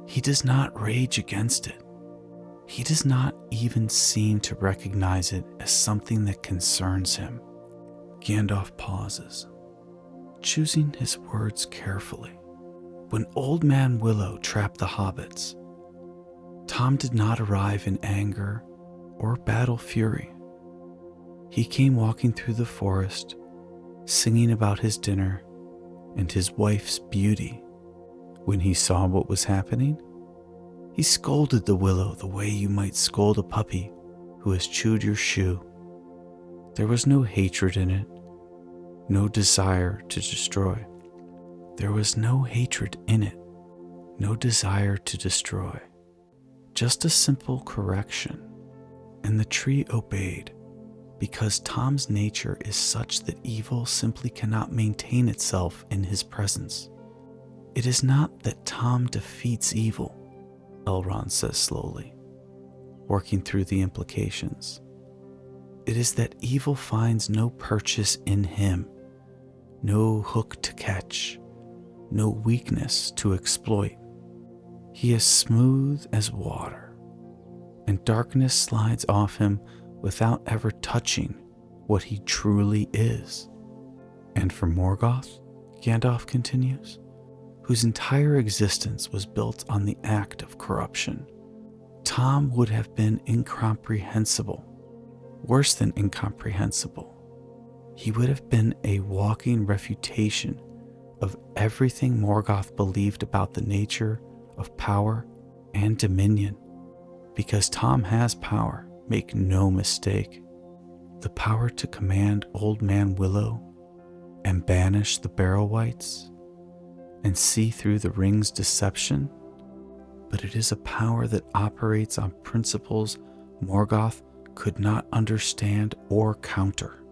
Speaker 1: He does not rage against it. He does not even seem to recognize it as something that concerns him. Gandalf pauses, choosing his words carefully. When Old Man Willow trapped the hobbits, Tom did not arrive in anger or battle fury. He came walking through the forest, singing about his dinner and his wife's beauty. When he saw what was happening, he scolded the willow the way you might scold a puppy who has chewed your shoe. There was no hatred in it, no desire to destroy. There was no hatred in it, no desire to destroy. Just a simple correction. And the tree obeyed, because Tom's nature is such that evil simply cannot maintain itself in his presence. It is not that Tom defeats evil, Elrond says slowly, working through the implications. It is that evil finds no purchase in him, no hook to catch, no weakness to exploit. He is smooth as water, and darkness slides off him without ever touching what he truly is. And for Morgoth, Gandalf continues, whose entire existence was built on the act of corruption, Tom would have been incomprehensible, worse than incomprehensible. He would have been a walking refutation of everything Morgoth believed about the nature of power and dominion. Because Tom has power, make no mistake. The power to command Old Man Willow and banish the Barrow-wights and see through the ring's deception. But it is a power that operates on principles Morgoth could not understand or counter.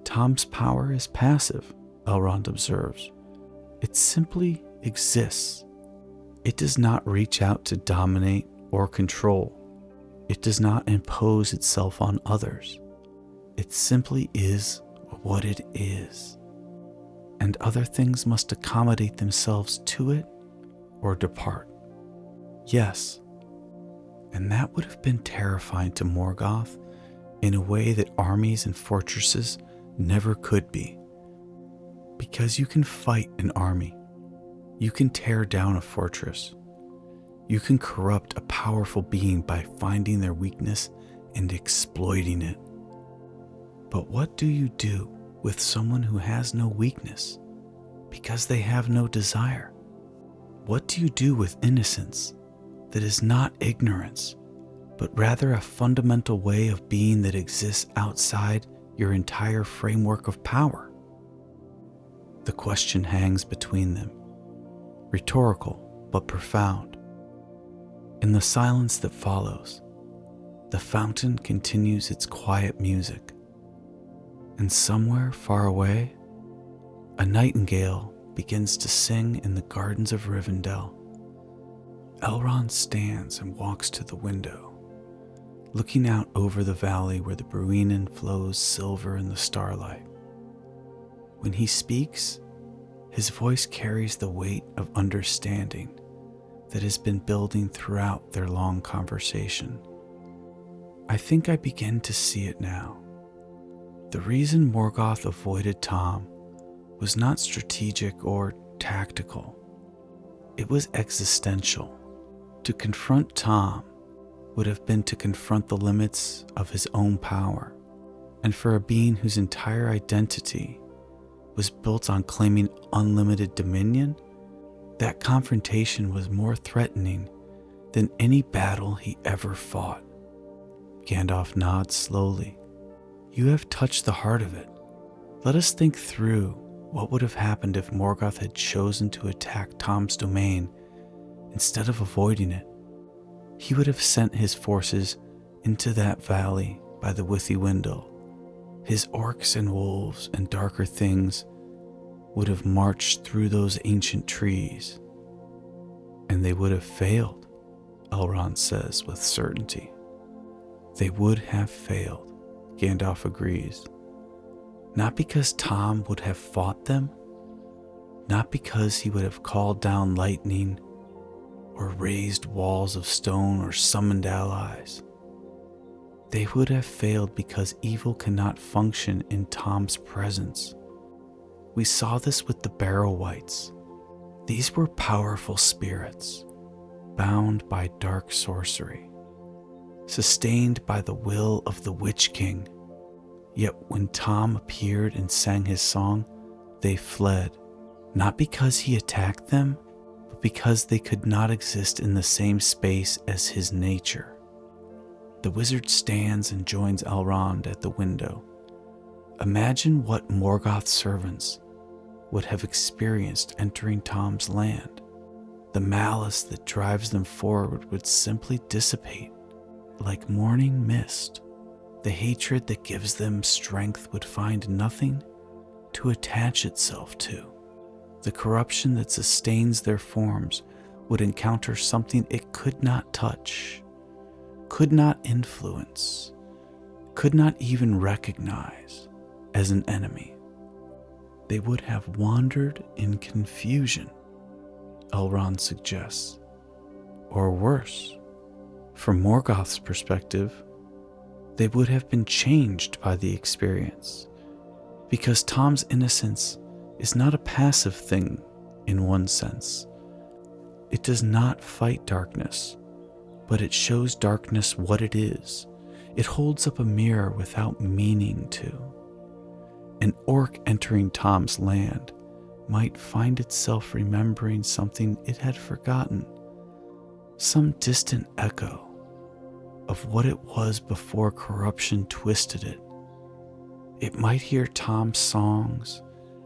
Speaker 1: Tom's power is passive, Elrond observes. It simply exists. It does not reach out to dominate or control. It does not impose itself on others. It simply is what it is. And other things must accommodate themselves to it or depart. Yes, and that would have been terrifying to Morgoth in a way that armies and fortresses never could be. Because you can fight an army. You can tear down a fortress. You can corrupt a powerful being by finding their weakness and exploiting it. But what do you do with someone who has no weakness because they have no desire? What do you do with innocence that is not ignorance, but rather a fundamental way of being that exists outside your entire framework of power? The question hangs between them, rhetorical but profound. In the silence that follows, the fountain continues its quiet music, and somewhere far away, a nightingale begins to sing in the gardens of Rivendell. Elrond stands and walks to the window, looking out over the valley where the Bruinen flows silver in the starlight. When he speaks, his voice carries the weight of understanding that has been building throughout their long conversation. I think I begin to see it now. The reason Morgoth avoided Tom was not strategic or tactical. It was existential. To confront Tom would have been to confront the limits of his own power, and for a being whose entire identity was built on claiming unlimited dominion, that confrontation was more threatening than any battle he ever fought. Gandalf nods slowly. You have touched the heart of it. Let us think through what would have happened if Morgoth had chosen to attack Tom's domain instead of avoiding it. He would have sent his forces into that valley by the Withywindle. His orcs and wolves and darker things would have marched through those ancient trees. And they would have failed, Elrond says with certainty. They would have failed, Gandalf agrees. Not because Tom would have fought them, not because he would have called down lightning or raised walls of stone or summoned allies. They would have failed because evil cannot function in Tom's presence. We saw this with the Barrow-wights. These were powerful spirits, bound by dark sorcery, sustained by the will of the Witch King. Yet when Tom appeared and sang his song, they fled, not because he attacked them, but because they could not exist in the same space as his nature. The wizard stands and joins Elrond at the window. Imagine what Morgoth's servants would have experienced entering Tom's land. The malice that drives them forward would simply dissipate like morning mist. The hatred that gives them strength would find nothing to attach itself to. The corruption that sustains their forms would encounter something it could not touch, could not influence, could not even recognize as an enemy. They would have wandered in confusion, Elrond suggests. Or worse, from Morgoth's perspective, they would have been changed by the experience, because Tom's innocence is not a passive thing in one sense. It does not fight darkness, but it shows darkness what it is. It holds up a mirror without meaning to. An orc entering Tom's land might find itself remembering something it had forgotten, some distant echo of what it was before corruption twisted it. It might hear Tom's songs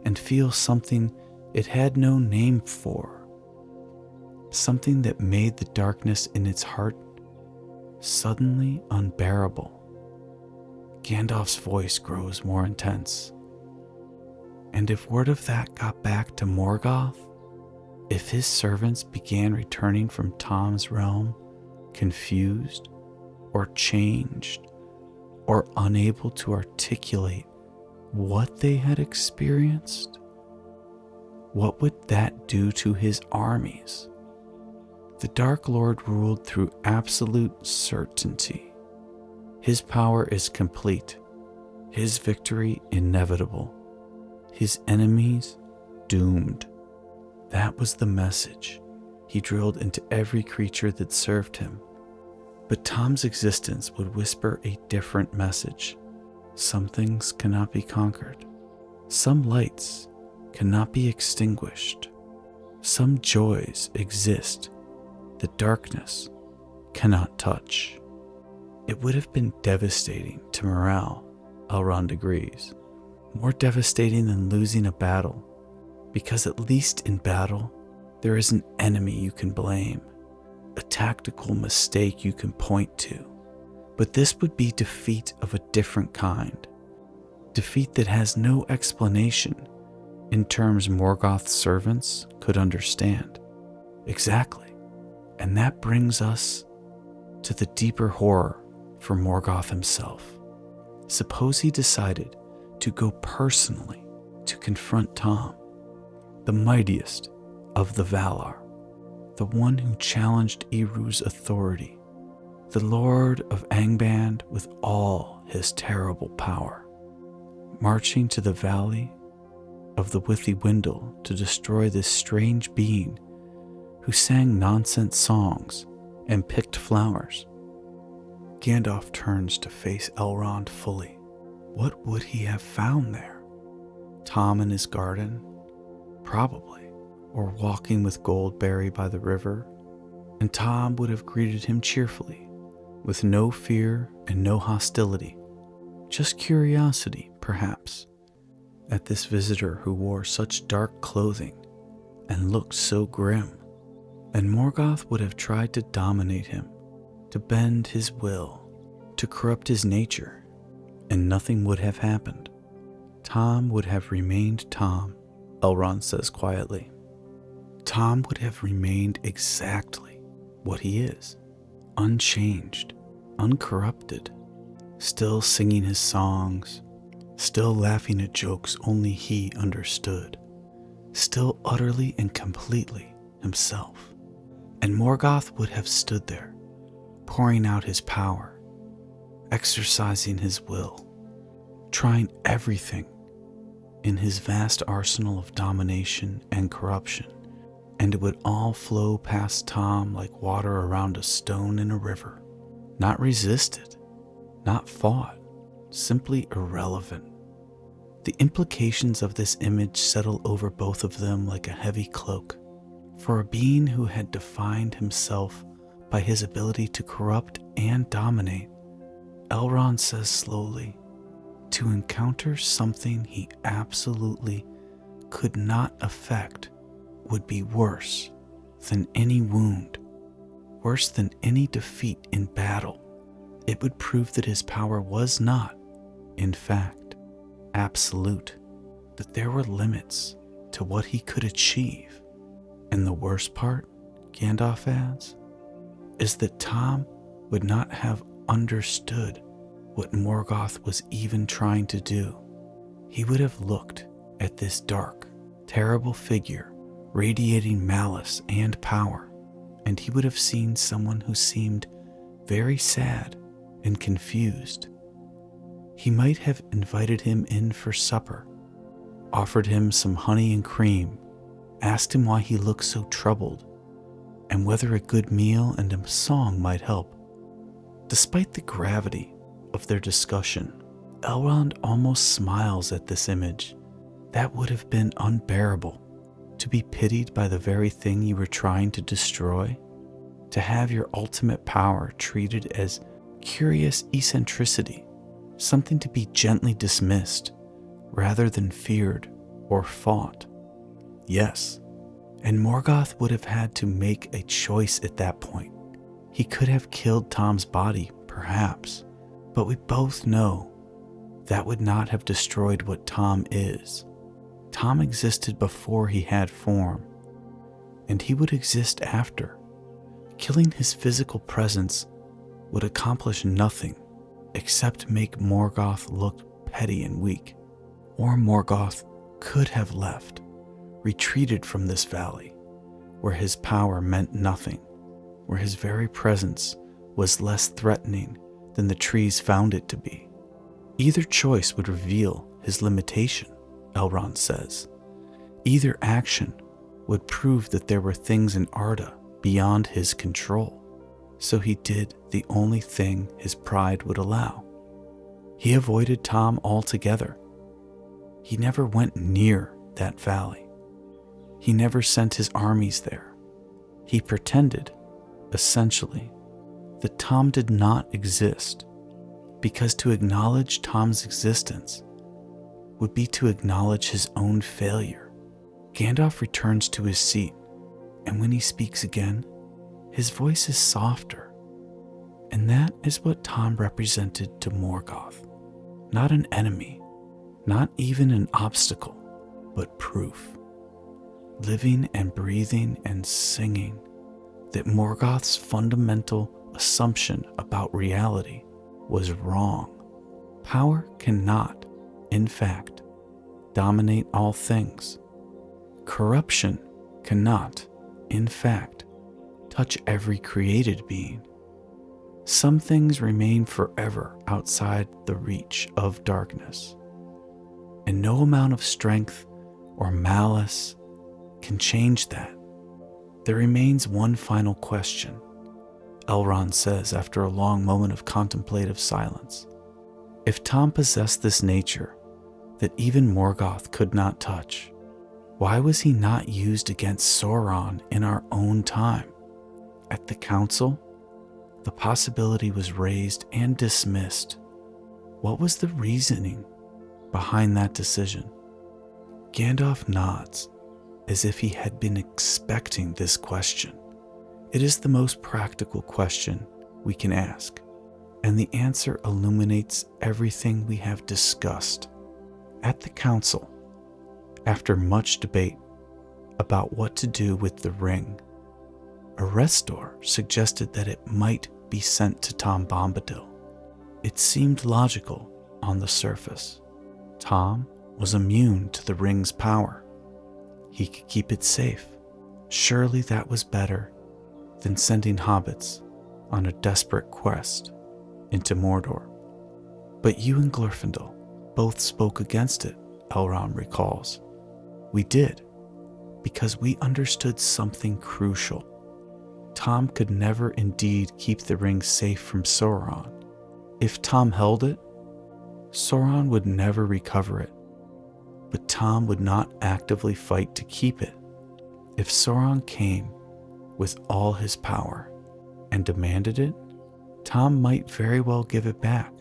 Speaker 1: and feel something it had no name for, something that made the darkness in its heart suddenly unbearable. Gandalf's voice grows more intense. And if word of that got back to Morgoth, if his servants began returning from Tom's realm, confused or changed or unable to articulate what they had experienced, what would that do to his armies? The Dark Lord ruled through absolute certainty. His power is complete, his victory inevitable, his enemies doomed. That was the message he drilled into every creature that served him. But Tom's existence would whisper a different message. Some things cannot be conquered. Some lights cannot be extinguished. Some joys exist that darkness cannot touch. It would have been devastating to morale, Elrond agrees. More devastating than losing a battle, because at least in battle, there is an enemy you can blame, a tactical mistake you can point to. But this would be defeat of a different kind. Defeat that has no explanation in terms Morgoth's servants could understand. Exactly. And that brings us to the deeper horror for Morgoth himself. Suppose he decided to go personally to confront Tom, the mightiest of the Valar, the one who challenged Eru's authority, the Lord of Angband with all his terrible power, marching to the valley of the Withywindle to destroy this strange being who sang nonsense songs and picked flowers. Gandalf turns to face Elrond fully. What would he have found there? Tom in his garden? Probably. Or walking with Goldberry by the river? And Tom would have greeted him cheerfully, with no fear and no hostility. Just curiosity, perhaps, at this visitor who wore such dark clothing and looked so grim. And Morgoth would have tried to dominate him, to bend his will, to corrupt his nature, and nothing would have happened. Tom would have remained Tom, Elrond says quietly. Tom would have remained exactly what he is, unchanged, uncorrupted, still singing his songs, still laughing at jokes only he understood, still utterly and completely himself. And Morgoth would have stood there, pouring out his power, exercising his will, trying everything in his vast arsenal of domination and corruption, and it would all flow past Tom like water around a stone in a river, not resisted, not fought, simply irrelevant. The implications of this image settle over both of them like a heavy cloak. For a being who had defined himself by his ability to corrupt and dominate, Elrond says slowly, to encounter something he absolutely could not affect would be worse than any wound, worse than any defeat in battle. It would prove that his power was not, in fact, absolute, that there were limits to what he could achieve. And the worst part, Gandalf adds, is that Tom would not have understood what Morgoth was even trying to do. He would have looked at this dark, terrible figure radiating malice and power, and he would have seen someone who seemed very sad and confused. He might have invited him in for supper, offered him some honey and cream, asked him why he looked so troubled, and whether a good meal and a song might help. Despite the gravity of their discussion, Elrond almost smiles at this image. That would have been unbearable To be pitied by the very thing you were trying to destroy? To have your ultimate power treated as curious eccentricity, something to be gently dismissed, rather than feared or fought? Yes, and Morgoth would have had to make a choice at that point. He could have killed Tom's body, perhaps, but we both know that would not have destroyed what Tom is. Tom existed before he had form, and he would exist after. Killing his physical presence would accomplish nothing except make Morgoth look petty and weak. Or Morgoth could have left, retreated from this valley, where his power meant nothing, where his very presence was less threatening than the trees found it to be. Either choice would reveal his limitation, Elrond says. Either action would prove that there were things in Arda beyond his control. So he did the only thing his pride would allow. He avoided Tom altogether. He never went near that valley. He never sent his armies there. He pretended, essentially, that Tom did not exist, because to acknowledge Tom's existence would be to acknowledge his own failure. Gandalf returns to his seat, and when he speaks again, his voice is softer. And that is what Tom represented to Morgoth. Not an enemy, not even an obstacle, but proof. Living and breathing and singing that Morgoth's fundamental assumption about reality was wrong. Power cannot, in fact, dominate all things. Corruption cannot, in fact, touch every created being. Some things remain forever outside the reach of darkness, and no amount of strength or malice can change that. There remains one final question, Elrond says after a long moment of contemplative silence. If Tom possessed this nature that even Morgoth could not touch, why was he not used against Sauron in our own time? At the council, the possibility was raised and dismissed. What was the reasoning behind that decision? Gandalf nods, as if he had been expecting this question. It is the most practical question we can ask, and the answer illuminates everything we have discussed. At the council, after much debate about what to do with the ring, Arestor suggested that it might be sent to Tom Bombadil. It seemed logical on the surface. Tom was immune to the ring's power. He could keep it safe. Surely that was better than sending hobbits on a desperate quest into Mordor. But you and Glorfindel both spoke against it, Elrond recalls. We did, because we understood something crucial. Tom could never indeed keep the ring safe from Sauron. If Tom held it, Sauron would never recover it. But Tom would not actively fight to keep it. If Sauron came with all his power and demanded it, Tom might very well give it back,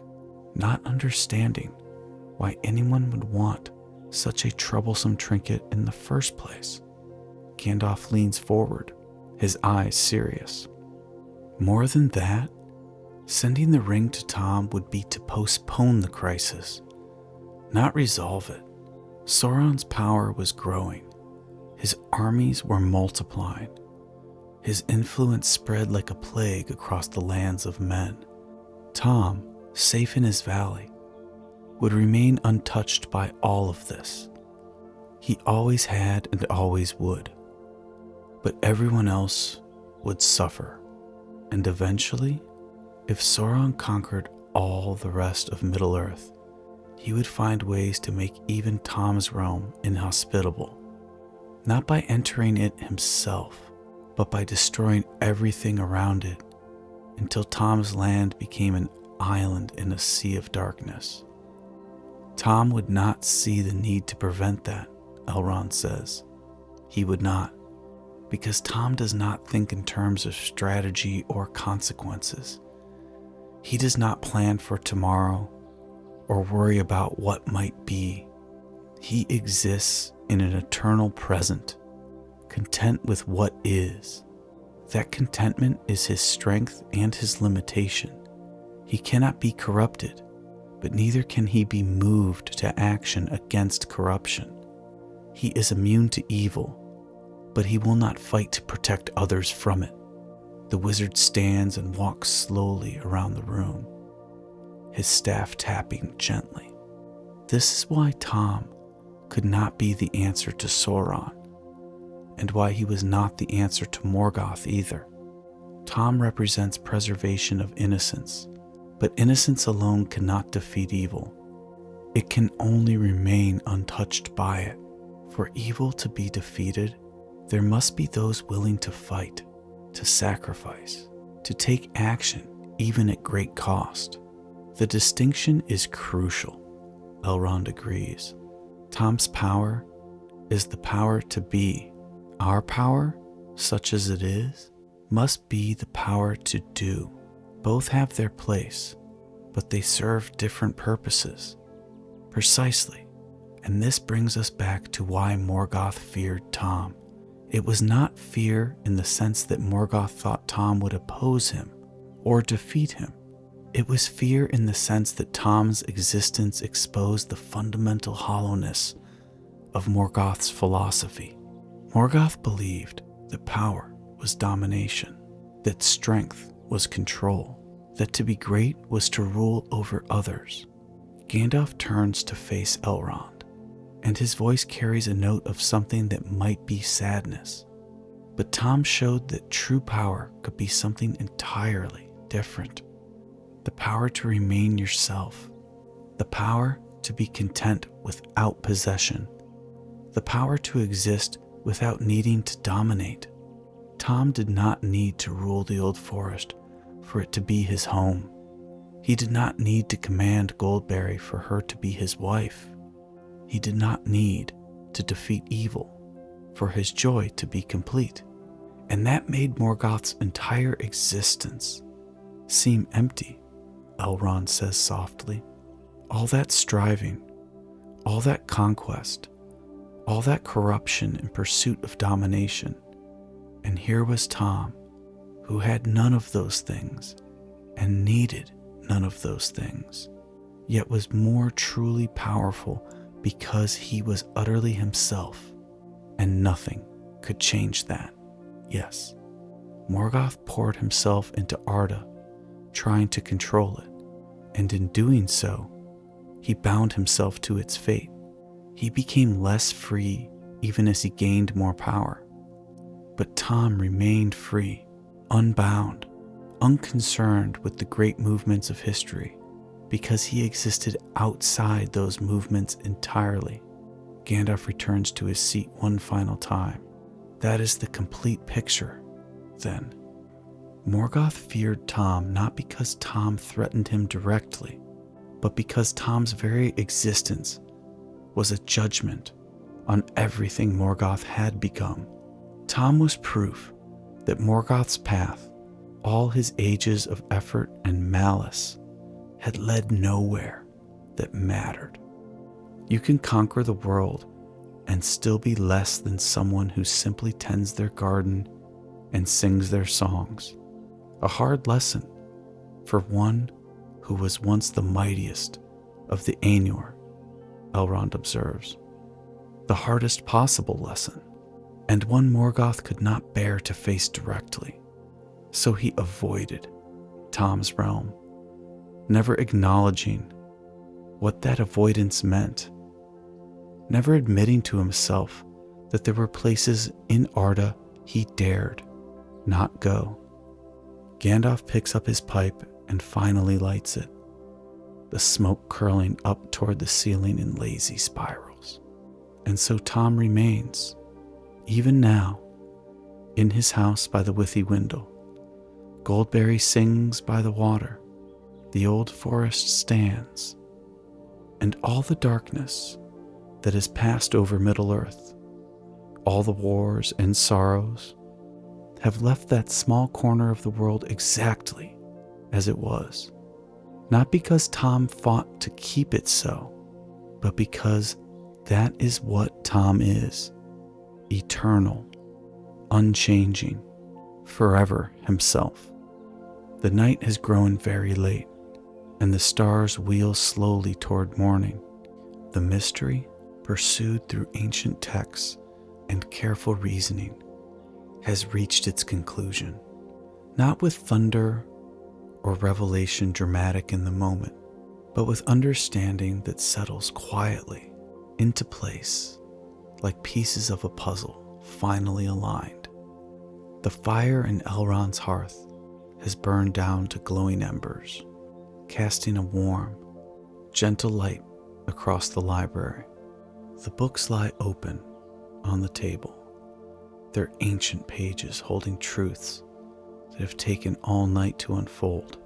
Speaker 1: not understanding why anyone would want such a troublesome trinket in the first place. Gandalf leans forward, his eyes serious. More than that, sending the ring to Tom would be to postpone the crisis, not resolve it. Sauron's power was growing. His armies were multiplying. His influence spread like a plague across the lands of men. Tom, safe in his valley, would remain untouched by all of this. He always had and always would. But everyone else would suffer. And eventually, if Sauron conquered all the rest of Middle-earth, he would find ways to make even Tom's realm inhospitable. Not by entering it himself, but by destroying everything around it until Tom's land became an island in a sea of darkness. Tom would not see the need to prevent that, Elrond says. He would not, because Tom does not think in terms of strategy or consequences. He does not plan for tomorrow or worry about what might be. He exists in an eternal present, content with what is. That contentment is his strength and his limitation. He cannot be corrupted, but neither can he be moved to action against corruption. He is immune to evil, but he will not fight to protect others from it. The wizard stands and walks slowly around the room, his staff tapping gently. This is why Tom could not be the answer to Sauron, and why he was not the answer to Morgoth either. Tom represents preservation of innocence, but innocence alone cannot defeat evil. It can only remain untouched by it. For evil to be defeated, there must be those willing to fight, to sacrifice, to take action even at great cost. The distinction is crucial, Elrond agrees. Tom's power is the power to be. Our power, such as it is, must be the power to do. Both have their place, but they serve different purposes. Precisely, and this brings us back to why Morgoth feared Tom. It was not fear in the sense that Morgoth thought Tom would oppose him or defeat him. It was fear in the sense that Tom's existence exposed the fundamental hollowness of Morgoth's philosophy. Morgoth believed that power was domination, that strength was control, that to be great was to rule over others. Gandalf turns to face Elrond, and his voice carries a note of something that might be sadness. But Tom showed that true power could be something entirely different. The power to remain yourself, the power to be content without possession, the power to exist without needing to dominate. Tom did not need to rule the old forest for it to be his home. He did not need to command Goldberry for her to be his wife. He did not need to defeat evil for his joy to be complete. And that made Morgoth's entire existence seem empty, Elrond says softly. All that striving, all that conquest, all that corruption in pursuit of domination. And here was Tom, who had none of those things and needed none of those things, yet was more truly powerful because he was utterly himself, and nothing could change that. Yes, Morgoth poured himself into Arda, trying to control it, and in doing so, he bound himself to its fate. He became less free even as he gained more power. But Tom remained free, unbound, unconcerned with the great movements of history, because he existed outside those movements entirely. Gandalf returns to his seat one final time. That is the complete picture, then. Morgoth feared Tom not because Tom threatened him directly, but because Tom's very existence was a judgment on everything Morgoth had become. Tom was proof that Morgoth's path, all his ages of effort and malice, had led nowhere that mattered. You can conquer the world and still be less than someone who simply tends their garden and sings their songs. A hard lesson for one who was once the mightiest of the Ainur, Elrond observes. The hardest possible lesson, and one Morgoth could not bear to face directly. So he avoided Tom's realm, never acknowledging what that avoidance meant, never admitting to himself that there were places in Arda he dared not go. Gandalf picks up his pipe and finally lights it, the smoke curling up toward the ceiling in lazy spirals. And so Tom remains, even now, in his house by the Withy window. Goldberry sings by the water, the old forest stands, and all the darkness that has passed over Middle-earth, all the wars and sorrows, have left that small corner of the world exactly as it was. Not because Tom fought to keep it so, but because that is what Tom is: eternal, unchanging, forever himself. The night has grown very late, and the stars wheel slowly toward morning. The mystery, pursued through ancient texts and careful reasoning, has reached its conclusion, not with thunder or revelation dramatic in the moment, but with understanding that settles quietly into place like pieces of a puzzle finally aligned. The fire in Elrond's hearth has burned down to glowing embers, casting a warm, gentle light across the library. The books lie open on the table, their ancient pages holding truths that have taken all night to unfold.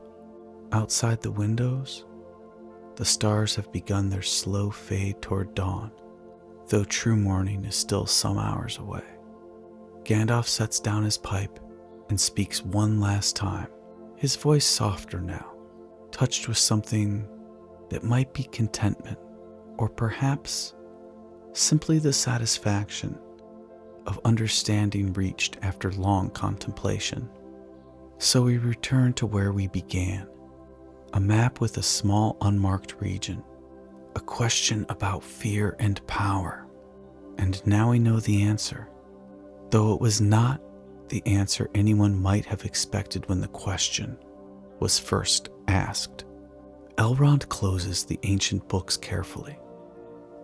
Speaker 1: Outside the windows, the stars have begun their slow fade toward dawn, though true morning is still some hours away. Gandalf sets down his pipe and speaks one last time, his voice softer now, touched with something that might be contentment, or perhaps simply the satisfaction of understanding reached after long contemplation. So we return to where we began, a map with a small unmarked region, a question about fear and power. And now we know the answer, though it was not the answer anyone might have expected when the question was first asked. Elrond closes the ancient books carefully,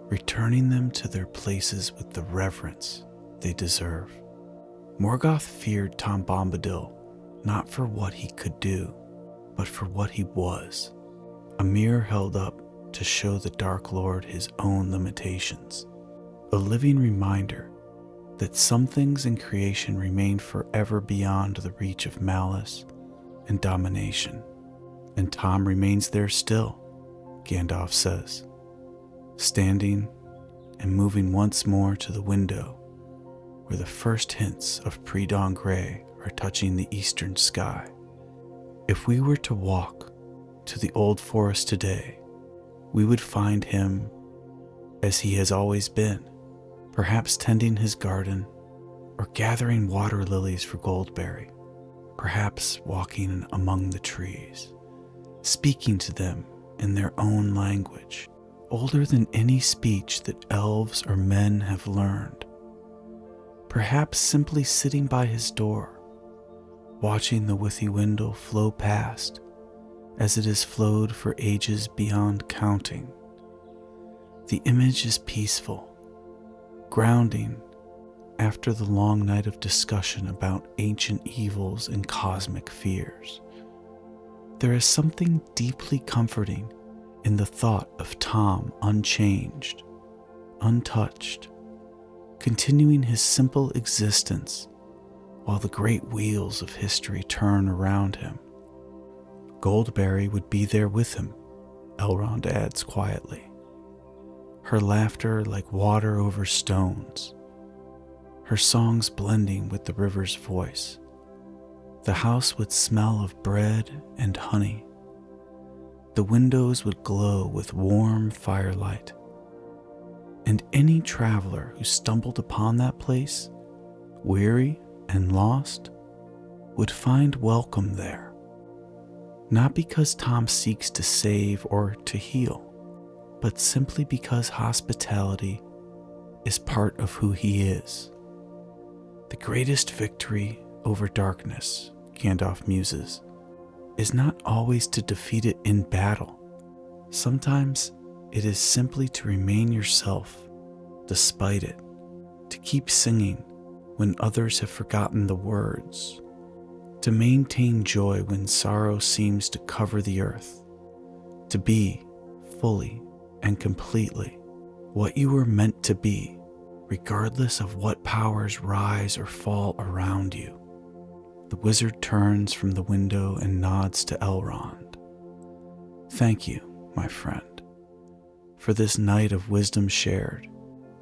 Speaker 1: returning them to their places with the reverence they deserve. Morgoth feared Tom Bombadil not for what he could do, but for what he was, a mirror held up to show the Dark Lord his own limitations, a living reminder that some things in creation remain forever beyond the reach of malice and domination. And Tom remains there still, Gandalf says, standing and moving once more to the window where the first hints of pre-dawn gray are touching the eastern sky. If we were to walk to the old forest today, we would find him as he has always been, perhaps tending his garden or gathering water lilies for Goldberry, perhaps walking among the trees, speaking to them in their own language, older than any speech that elves or men have learned, perhaps simply sitting by his door, watching the Withywindle flow past as it has flowed for ages beyond counting. The image is peaceful, grounding after the long night of discussion about ancient evils and cosmic fears. There is something deeply comforting in the thought of Tom unchanged, untouched, continuing his simple existence while the great wheels of history turn around him. Goldberry would be there with him, Elrond adds quietly, her laughter like water over stones, her songs blending with the river's voice. The house would smell of bread and honey. The windows would glow with warm firelight. And any traveler who stumbled upon that place, weary and lost, would find welcome there. Not because Tom seeks to save or to heal, but simply because hospitality is part of who he is. The greatest victory over darkness, Gandalf muses, is not always to defeat it in battle. Sometimes it is simply to remain yourself despite it, to keep singing when others have forgotten the words, to maintain joy when sorrow seems to cover the earth, to be fully and completely what you were meant to be, regardless of what powers rise or fall around you. The wizard turns from the window and nods to Elrond. Thank you, my friend, for this night of wisdom shared.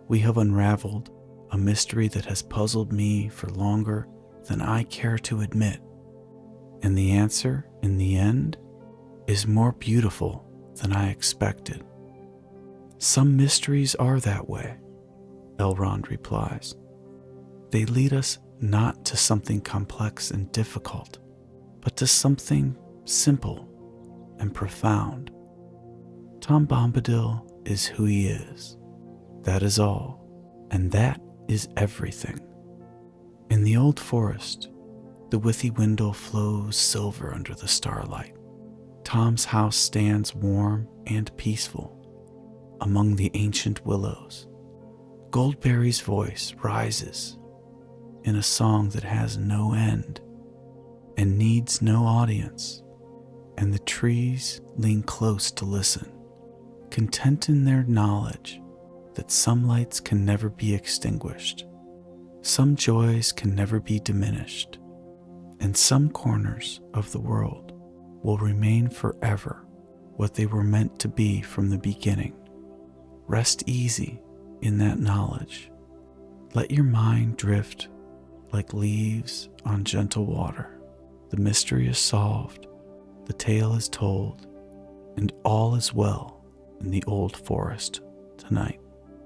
Speaker 1: We have unraveled a mystery that has puzzled me for longer than I care to admit. And the answer, in the end, is more beautiful than I expected." "Some mysteries are that way," Elrond replies. "They lead us not to something complex and difficult, but to something simple and profound. Tom Bombadil is who he is. That is all, and that is everything." In the old forest, the Withywindle flows silver under the starlight. Tom's house stands warm and peaceful among the ancient willows. Goldberry's voice rises in a song that has no end and needs no audience, and the trees lean close to listen, content in their knowledge that some lights can never be extinguished, some joys can never be diminished, and some corners of the world will remain forever what they were meant to be from the beginning. Rest easy in that knowledge. Let your mind drift like leaves on gentle water. The mystery is solved, the tale is told, and all is well in the old forest tonight.